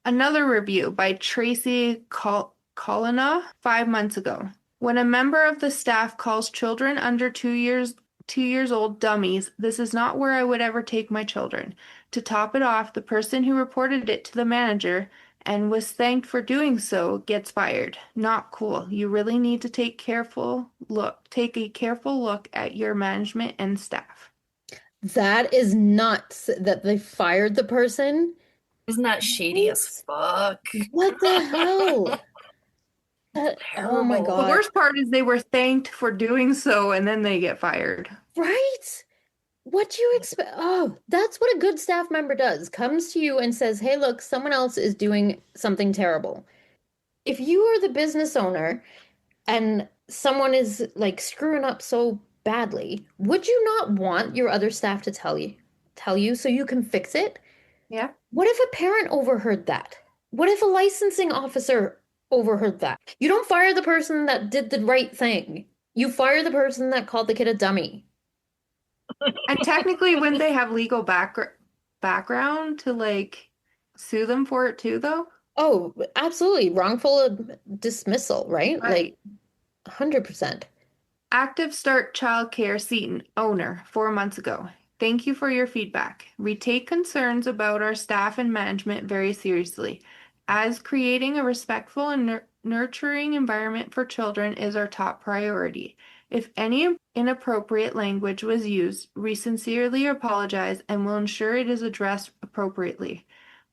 Another review by Tracy Colina 5 months ago. When a member of the staff calls children under 2 years old dummies, this is not where I would ever take my children. To top it off, the person who reported it to the manager and was thanked for doing so gets fired. Not cool. You really need to take a careful look at your management and staff. That is nuts that they fired the person. Isn't that shady as fuck? What the hell? Oh my Terrible. God. The worst part is they were thanked for doing so and then they get fired. Right? What do you expect? Oh, that's what a good staff member does. Comes to you and says, "Hey, look, someone else is doing something terrible." If you are the business owner and someone is like screwing up so badly, would you not want your other staff to tell you so you can fix it? Yeah. What if a parent overheard that? What if a licensing officer overheard that? You don't fire the person that did the right thing. You fire the person that called the kid a dummy. And technically, wouldn't they have legal background to like sue them for it too, though? Oh, absolutely. Wrongful dismissal, right? Right. Like 100%. Active Start Childcare Seton, owner, 4 months ago. Thank you for your feedback. We take concerns about our staff and management very seriously, as creating a respectful and nurturing environment for children is our top priority. If any inappropriate language was used, we sincerely apologize and will ensure it is addressed appropriately.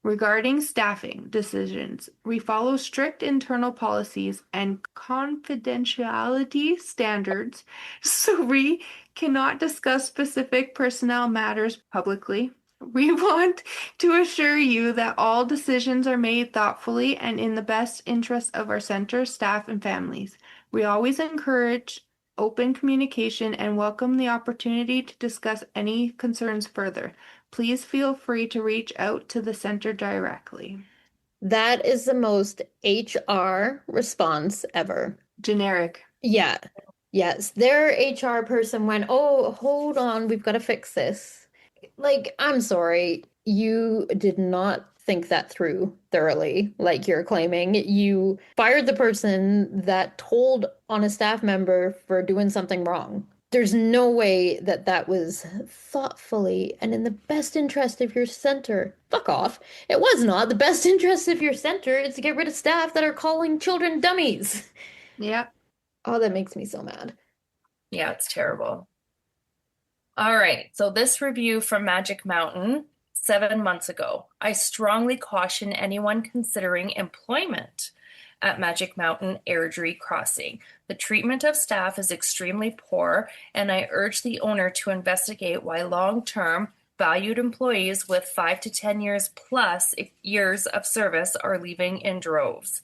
Regarding staffing decisions, we follow strict internal policies and confidentiality standards, so we cannot discuss specific personnel matters publicly. We want to assure you that all decisions are made thoughtfully and in the best interest of our center, staff, and families. We always encourage open communication and welcome the opportunity to discuss any concerns further. Please feel free to reach out to the center directly. That is the most HR response ever. Generic. Yeah. Yes. Their HR person went, "Oh, hold on, we've got to fix this." Like, I'm sorry, you did not think that through thoroughly, like you're claiming. You fired the person that told on a staff member for doing something wrong. There's no way that that was thoughtfully and in the best interest of your center. Fuck off. It was not the best interest of your center. It's to get rid of staff that are calling children dummies. Yeah. Oh, that makes me so mad. Yeah, it's terrible. All right, so this review from Magic Mountain 7 months ago. I strongly caution anyone considering employment at Magic Mountain Airdrie Crossing. The treatment of staff is extremely poor, and I urge the owner to investigate why long-term valued employees with 5 to 10 years plus years of service are leaving in droves.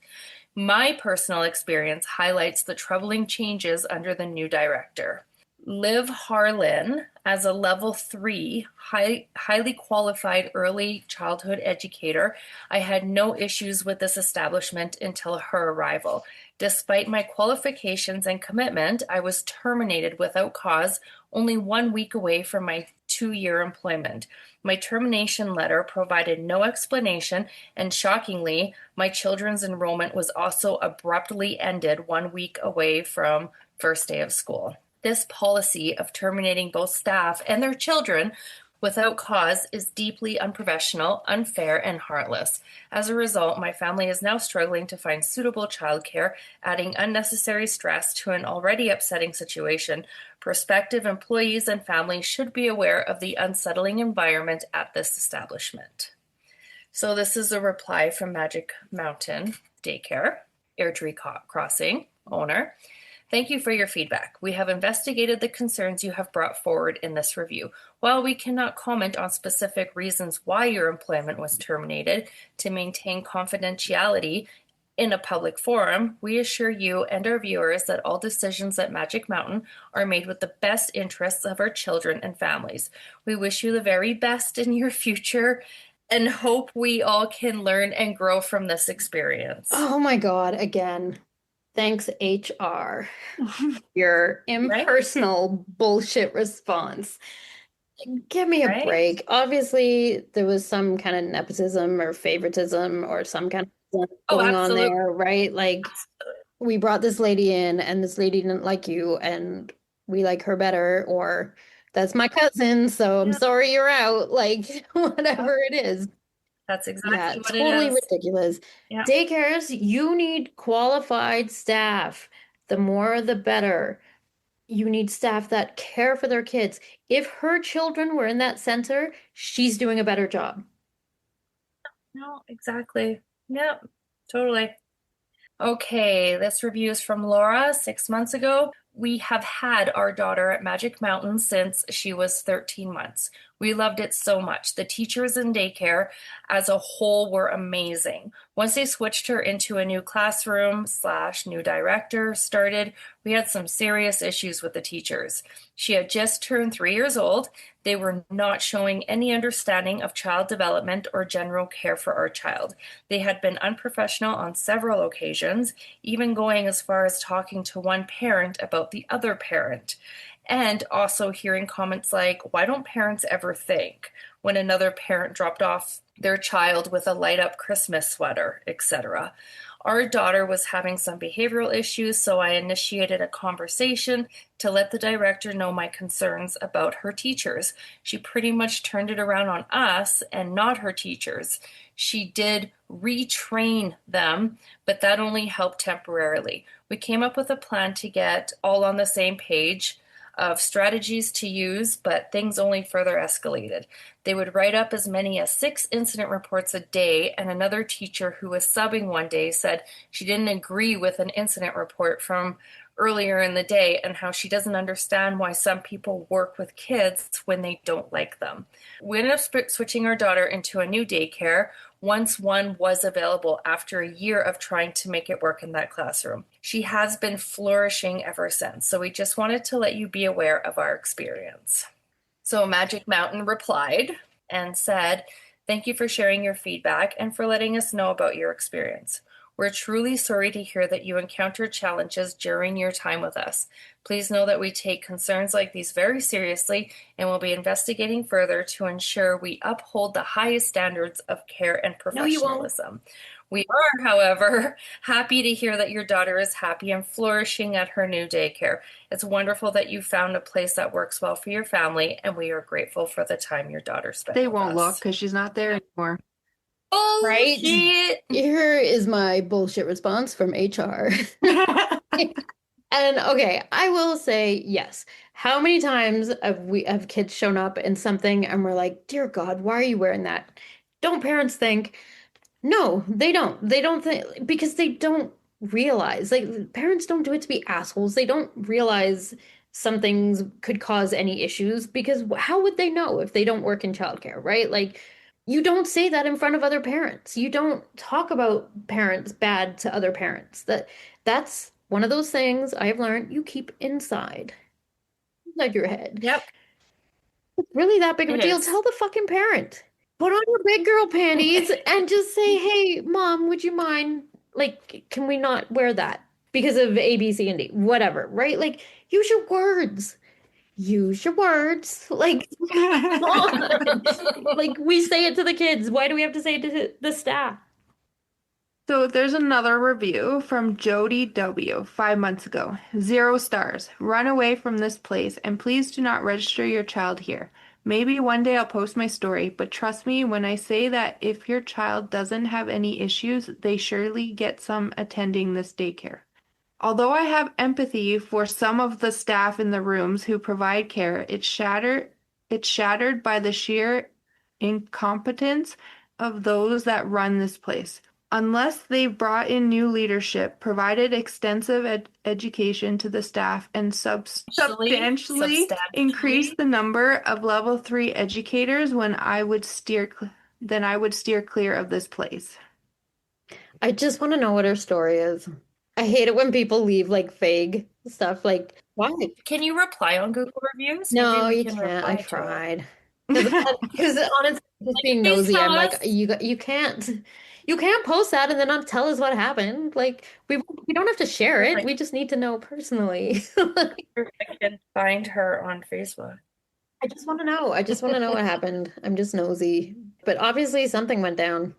My personal experience highlights the troubling changes under the new director. Liv Harlan as a level 3 highly qualified early childhood educator. I had no issues with this establishment until her arrival. Despite my qualifications and commitment, I was terminated without cause only 1 week away from my 2-year employment. My termination letter provided no explanation, and shockingly, my children's enrollment was also abruptly ended 1 week away from first day of school. This policy of terminating both staff and their children without cause is deeply unprofessional, unfair, and heartless. As a result, my family is now struggling to find suitable childcare, adding unnecessary stress to an already upsetting situation. Prospective employees and families should be aware of the unsettling environment at this establishment. So this is a reply from Magic Mountain Daycare, Airdrie Crossing owner. Thank you for your feedback. We have investigated the concerns you have brought forward in this review. While we cannot comment on specific reasons why your employment was terminated, to maintain confidentiality in a public forum, we assure you and our viewers that all decisions at Magic Mountain are made with the best interests of our children and families. We wish you the very best in your future and hope we all can learn and grow from this experience. Oh my God, again. Thanks, HR. Your impersonal bullshit response. Give me a break. Obviously, there was some kind of nepotism or favoritism or some kind of stuff going on there, right? Like, we brought this lady in and this lady didn't like you and we like her better, or that's my cousin, so I'm sorry you're out. Like, whatever it is. That's exactly what totally it is. ridiculous. Yeah. Daycares, you need qualified staff. The more, the better. You need staff that care for their kids. If her children were in that center, she's doing a better job. No, exactly. Yep, totally. Okay, this review is from Laura 6 months ago. We have had our daughter at Magic Mountain since she was 13 months. We loved it so much. The teachers in daycare as a whole were amazing. Once they switched her into a new classroom / new director started, we had some serious issues with the teachers. She had just turned 3 years old. They were not showing any understanding of child development or general care for our child. They had been unprofessional on several occasions, even going as far as talking to one parent about the other parent. And also hearing comments like, why don't parents ever think, when another parent dropped off their child with a light up Christmas sweater, etc. Our daughter was having some behavioral issues, so I initiated a conversation to let the director know my concerns about her teachers. She pretty much turned it around on us and not her teachers. She did retrain them, but that only helped temporarily. We came up with a plan to get all on the same page of strategies to use, but things only further escalated. They would write up as many as 6 incident reports a day, and another teacher who was subbing one day said she didn't agree with an incident report from earlier in the day and how she doesn't understand why some people work with kids when they don't like them. We ended up switching our daughter into a new daycare once one was available after a year of trying to make it work in that classroom. She has been flourishing ever since, so we just wanted to let you be aware of our experience. So Magic Mountain replied and said, thank you for sharing your feedback and for letting us know about your experience. We're truly sorry to hear that you encountered challenges during your time with us. Please know that we take concerns like these very seriously and will be investigating further to ensure we uphold the highest standards of care and professionalism. We are, however, happy to hear that your daughter is happy and flourishing at her new daycare. It's wonderful that you found a place that works well for your family, and we are grateful for the time your daughter spent with us. They won't look because she's not there anymore. Right? Bullshit. Here is my bullshit response from HR. And okay, I will say yes. How many times have kids shown up in something and we're like, dear God, why are you wearing that? Don't parents think? No, they don't. They don't think, because they don't realize. Like, parents don't do it to be assholes. They don't realize some things could cause any issues, because how would they know if they don't work in childcare, right? Like, you don't say that in front of other parents. You don't talk about parents bad to other parents. That's one of those things I've learned you keep inside. inside your head. Yep. It's really that big of a It deal. is. Tell the fucking parent. Put on your big girl panties and just say, hey, mom, would you mind? Like, can we not wear that because of A, B, C, and D? Whatever, right? Like, use your words. Use your words. Like, come on. Like, we say it to the kids. Why do we have to say it to the staff? So there's another review from Jody W. 5 months ago. 0 stars. Run away from this place and please do not register your child here. Maybe one day I'll post my story, but trust me when I say that if your child doesn't have any issues, they surely get some attending this daycare. Although I have empathy for some of the staff in the rooms who provide care, it's shattered by the sheer incompetence of those that run this place. Unless they've brought in new leadership, provided extensive education to the staff, and substantially increased the number of level 3 educators, then I would steer clear of this place. I just want to know what her story is. I hate it when people leave like vague stuff. Like, why? Can you reply on Google reviews? No, Maybe we you can can't. I reply to it. tried. Because honestly, just being please nosy, tell I'm like, us. you can't post that and then not tell us what happened. Like, we don't have to share it. Like, We just need to know personally. I can find her on Facebook. I just want to know. I just want to know what happened. I'm just nosy. But obviously something went down.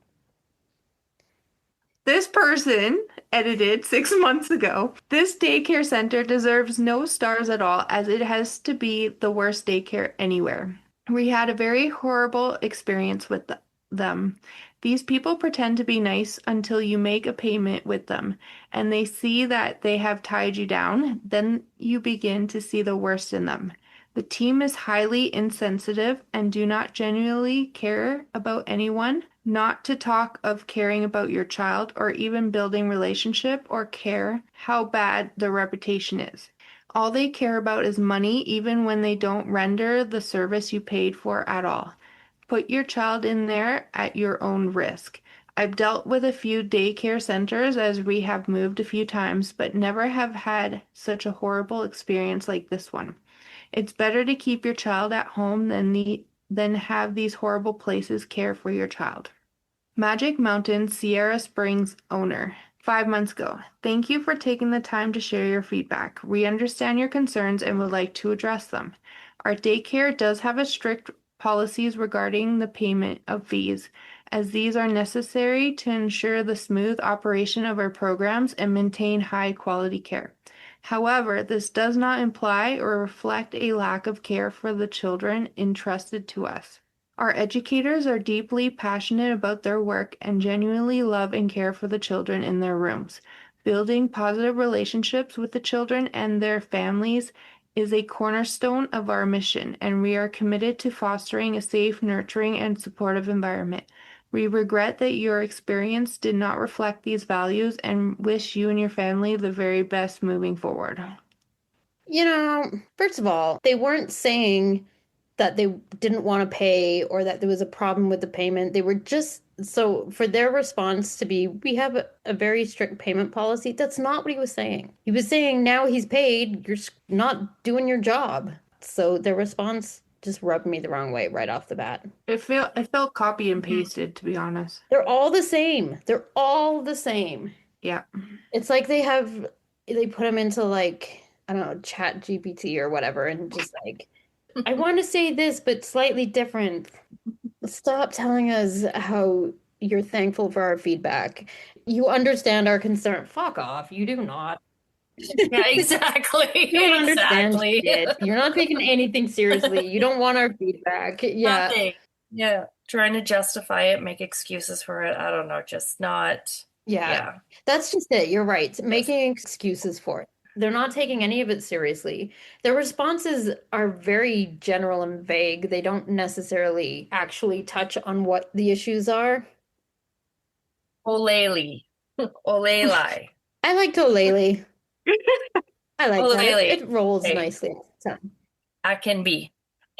This person edited 6 months ago. This daycare center deserves no stars at all, as it has to be the worst daycare anywhere. We had a very horrible experience with them. These people pretend to be nice until you make a payment with them and they see that they have tied you down. Then you begin to see the worst in them. The team is highly insensitive and do not genuinely care about anyone, not to talk of caring about your child or even building relationship or care how bad their reputation is. All they care about is money, even when they don't render the service you paid for at all. Put your child in there at your own risk. I've dealt with a few daycare centers as we have moved a few times, but never have had such a horrible experience like this one. It's better to keep your child at home than have these horrible places care for your child. Magic Mountain Sierra Springs owner. 5 months ago. Thank you for taking the time to share your feedback. We understand your concerns and would like to address them. Our daycare does have a strict policies regarding the payment of fees, as these are necessary to ensure the smooth operation of our programs and maintain high quality care. However, this does not imply or reflect a lack of care for the children entrusted to us. Our educators are deeply passionate about their work and genuinely love and care for the children in their rooms. Building positive relationships with the children and their families is a cornerstone of our mission, and we are committed to fostering a safe, nurturing, and supportive environment. We regret that your experience did not reflect these values and wish you and your family the very best moving forward. First of all, they weren't saying that they didn't want to pay or that there was a problem with the payment. They were just so for their response to be, we have a very strict payment policy. That's not what he was saying. He was saying now he's paid, you're not doing your job. So their response just rubbed me the wrong way right off the bat. It felt copy and pasted, to be honest. They're all the same. They're all the same. Yeah. It's like they put them into like, I don't know, Chat GPT or whatever, and just like, I want to say this, but slightly different. Stop telling us how you're thankful for our feedback. You understand our concern. Fuck off. You do not. Yeah, exactly. You don't understand Exactly. shit. You're not taking anything seriously. You don't want our feedback. Yeah. Nothing. Yeah. Trying to justify it, make excuses for it. I don't know. Just not. Yeah. Yeah. That's just it. You're right. Making excuses for it. They're not taking any of it seriously. Their responses are very general and vague. They don't necessarily actually touch on what the issues are. Olele. Oleli. I like Olele. I like that. Olele. It rolls Okay. nicely. I can be.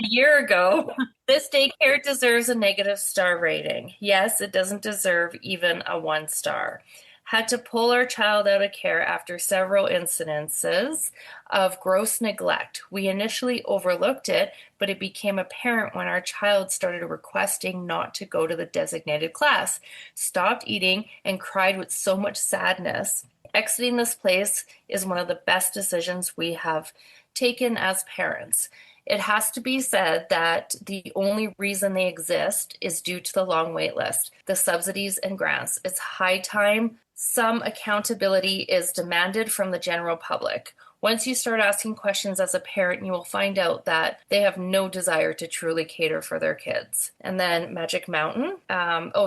A year ago, this daycare deserves a negative star rating. Yes, it doesn't deserve even a 1 star. had to pull our child out of care after several incidences of gross neglect. We initially overlooked it, but it became apparent when our child started requesting not to go to the designated class, stopped eating, and cried with so much sadness. Exiting this place is one of the best decisions we have taken as parents. It has to be said that the only reason they exist is due to the long wait list, the subsidies and grants. It's high time some accountability is demanded from the general public. Once you start asking questions as a parent, you will find out that they have no desire to truly cater for their kids. And then Magic Mountain.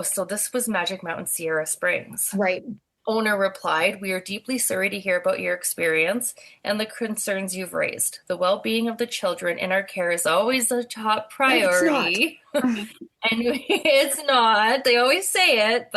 So this was Magic Mountain Sierra Springs. Right. Owner replied, "We are deeply sorry to hear about your experience and the concerns you've raised. The well-being of the children in our care is always a top priority." And it's not. They always say it,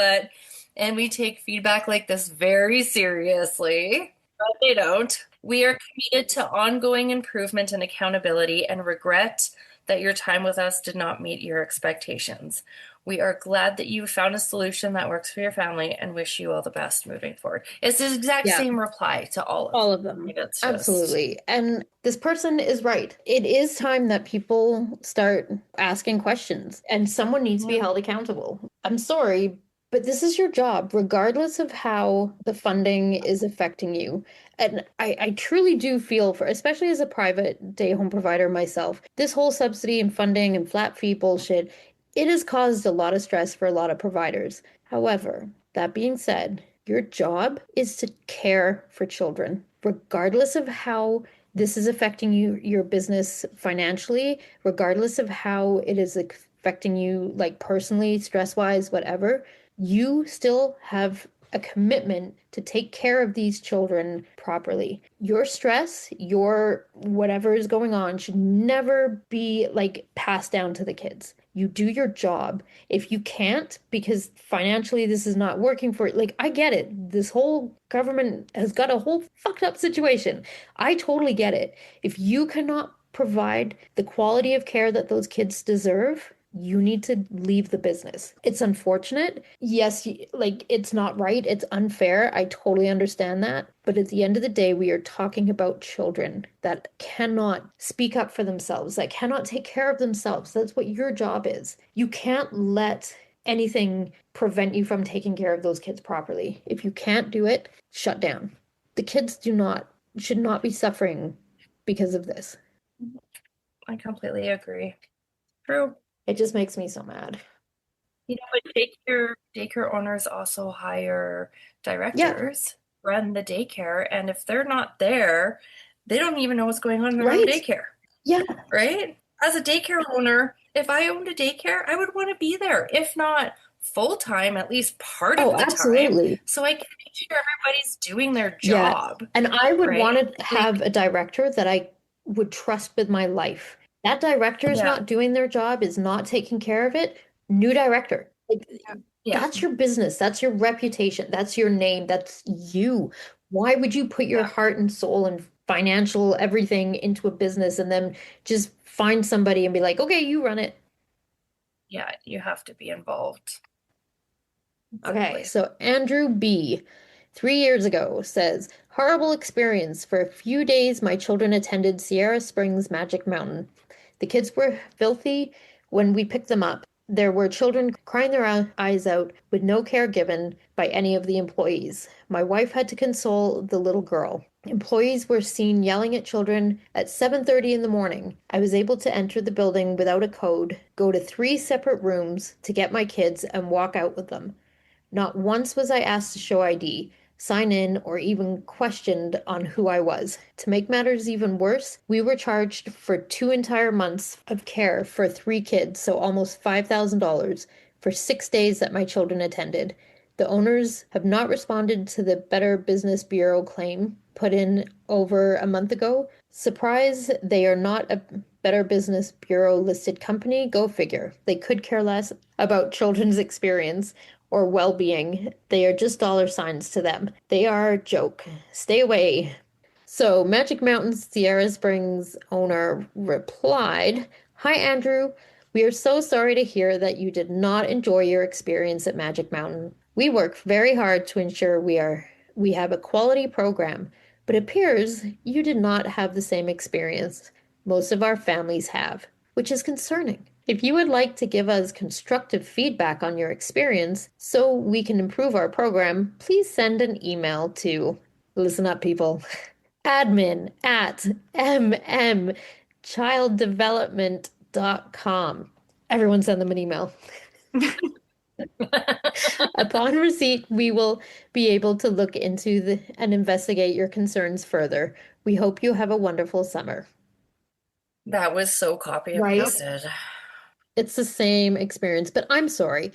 and we take feedback like this very seriously, but they don't. "We are committed to ongoing improvement and accountability and regret that your time with us did not meet your expectations. We are glad that you found a solution that works for your family and wish you all the best moving forward." It's the exact same reply to all of them. Absolutely. And this person is right. It is time that people start asking questions and someone needs to be held accountable. I'm sorry, but this is your job, regardless of how the funding is affecting you. And I truly do feel for, especially as a private day home provider myself, this whole subsidy and funding and flat fee bullshit, it has caused a lot of stress for a lot of providers. However, that being said, your job is to care for children, regardless of how this is affecting your business financially, regardless of how it is affecting you, like personally, stress-wise, whatever. You still have a commitment to take care of these children properly. Your stress, your whatever is going on should never be like passed down to the kids. You do your job. If you can't, because financially this is not working for it, like I get it. This whole government has got a whole fucked up situation. I totally get it. If you cannot provide the quality of care that those kids deserve, you need to leave the business. It's unfortunate. Yes, like it's not right. It's unfair. I totally understand that. But at the end of the day, we are talking about children that cannot speak up for themselves, that cannot take care of themselves. That's what your job is. You can't let anything prevent you from taking care of those kids properly. If you can't do it, shut down. The kids should not be suffering because of this. I completely agree. True. It just makes me so mad. But daycare owners also hire directors, run the daycare, and if they're not there, they don't even know what's going on in their own daycare. Yeah. Right? As a daycare owner, if I owned a daycare, I would want to be there. If not full-time, at least part of the time. So I can make sure everybody's doing their job. Yeah. And I would want to have a director that I would trust with my life. That director is not doing their job, is not taking care of it. New director. That's your business. That's your reputation. That's your name. That's you. Why would you put your heart and soul and financial everything into a business and then just find somebody and be like, okay, you run it? Yeah, you have to be involved. Okay, so Andrew B. 3 years ago says, horrible experience. For a few days, my children attended Sierra Springs Magic Mountain. The kids were filthy when we picked them up. There were children crying their eyes out with no care given by any of the employees. My wife had to console the little girl. Employees were seen yelling at children at 7:30 in the morning. I was able to enter the building without a code, go to 3 separate rooms to get my kids and walk out with them. Not once was I asked to show ID, sign in, or even questioned on who I was. To make matters even worse, we were charged for 2 entire months of care for 3 kids, so almost $5,000 for 6 days that my children attended. The owners have not responded to the Better Business Bureau claim put in over a month ago. Surprise, they are not a Better Business Bureau listed company. Go figure. They could care less about children's experience or well-being. They are just dollar signs to them. They are a joke. Stay away. So Magic Mountain Sierra Springs owner replied, "Hi, Andrew. We are so sorry to hear that you did not enjoy your experience at Magic Mountain. We work very hard to ensure we have a quality program, but it appears you did not have the same experience most of our families have, which is concerning. If you would like to give us constructive feedback on your experience so we can improve our program, please send an email to, listen up, people, admin@mmchilddevelopment.com. Everyone send them an email. Upon receipt, we will be able to look into and investigate your concerns further. We hope you have a wonderful summer. That was so copy and Right? pasted. It's the same experience, but I'm sorry.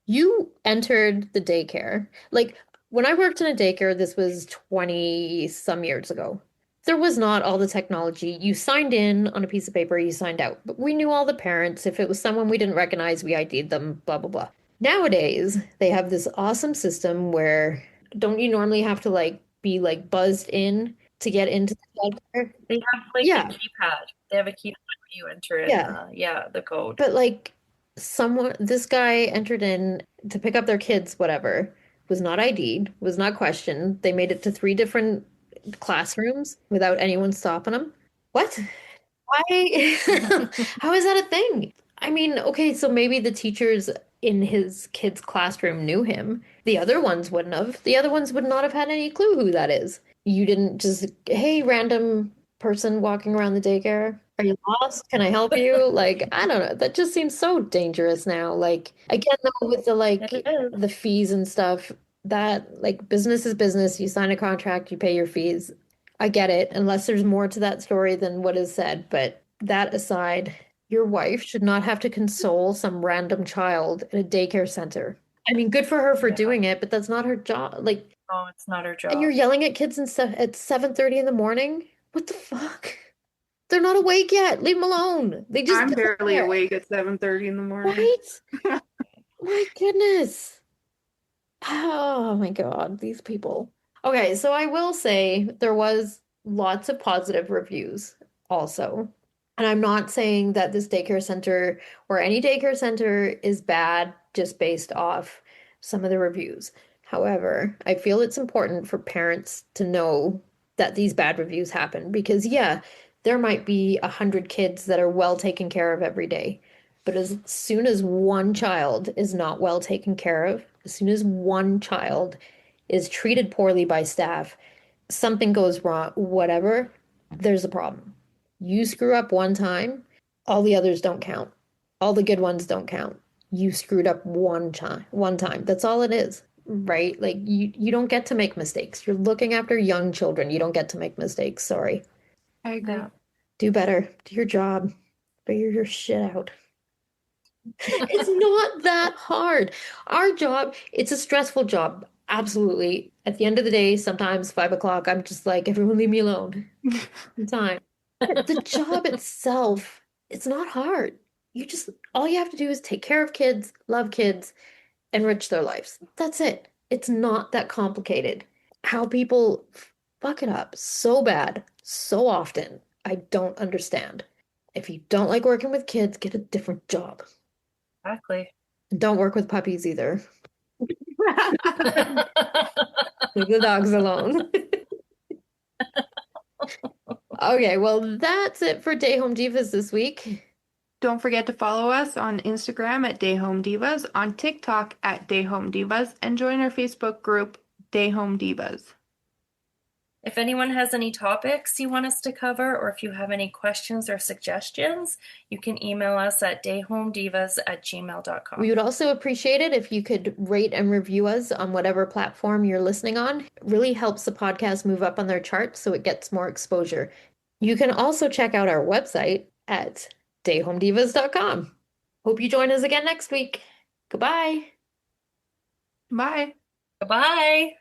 You entered the daycare. Like when I worked in a daycare, this was 20 some years ago. There was not all the technology. You signed in on a piece of paper, you signed out. But we knew all the parents. If it was someone we didn't recognize, we ID'd them, blah, blah, blah. Nowadays, they have this awesome system where don't you normally have to like be like buzzed in to get into the daycare? They have like a Yeah, keypad. They have a keypad when you enter in yeah. the code. But like this guy entered in to pick up their kids, whatever, was not ID'd, was not questioned. They made it to 3 different classrooms without anyone stopping them. What? Why? How is that a thing? I mean, okay, so maybe the teachers in his kid's classroom knew him. The other ones wouldn't have. The other ones would not have had any clue who that is. You didn't just, hey, random person walking around the daycare. Are you lost? Can I help you? Like, I don't know. That just seems so dangerous now. Like, again, though, with the It like is. the fees and stuff, that like business is business. You sign a contract, you pay your fees. I get it, unless there's more to that story than what is said. But that aside, your wife should not have to console some random child in a daycare center. I mean, good for her for Yeah. doing it, but that's not her job. Like, No, it's not her and you're job. yelling at kids and stuff at 7:30 in the morning? What the fuck? They're not awake yet. Leave them alone. They just I'm got barely there. awake at 7:30 in the morning. Right? My goodness. Oh my God, these people. Okay, so I will say there was lots of positive reviews also. And I'm not saying that this daycare center or any daycare center is bad just based off some of the reviews. However, I feel it's important for parents to know that these bad reviews happen because, yeah, there might be 100 kids that are well taken care of every day. But as soon as one child is not well taken care of, as soon as one child is treated poorly by staff, something goes wrong, whatever, there's a problem. You screw up one time, all the others don't count. All the good ones don't count. You screwed up one time. That's all it is, right? Like you don't get to make mistakes. You're looking after young children. You don't get to make mistakes. Sorry. I agree. Yeah. Do better. Do your job. Figure your shit out. It's not that hard. Our job, it's a stressful job. Absolutely. At the end of the day, sometimes 5 o'clock, I'm just like, everyone leave me alone. Time. But the job itself, it's not hard. All you have to do is take care of kids, love kids, enrich their lives. That's it. It's not that complicated. How people fuck it up so bad, so often, I don't understand. If you don't like working with kids, get a different job. Exactly. Don't work with puppies either. Leave the dogs alone. Okay, well, that's it for Day Home Divas this week. Don't forget to follow us on Instagram at Day Home Divas, on TikTok at Day Home Divas, and join our Facebook group, Day Home Divas. If anyone has any topics you want us to cover, or if you have any questions or suggestions, you can email us at dayhomedivas@gmail.com. We would also appreciate it if you could rate and review us on whatever platform you're listening on. It really helps the podcast move up on their charts so it gets more exposure. You can also check out our website at dayhomedivas.com. Hope you join us again next week. Goodbye. Bye. Goodbye.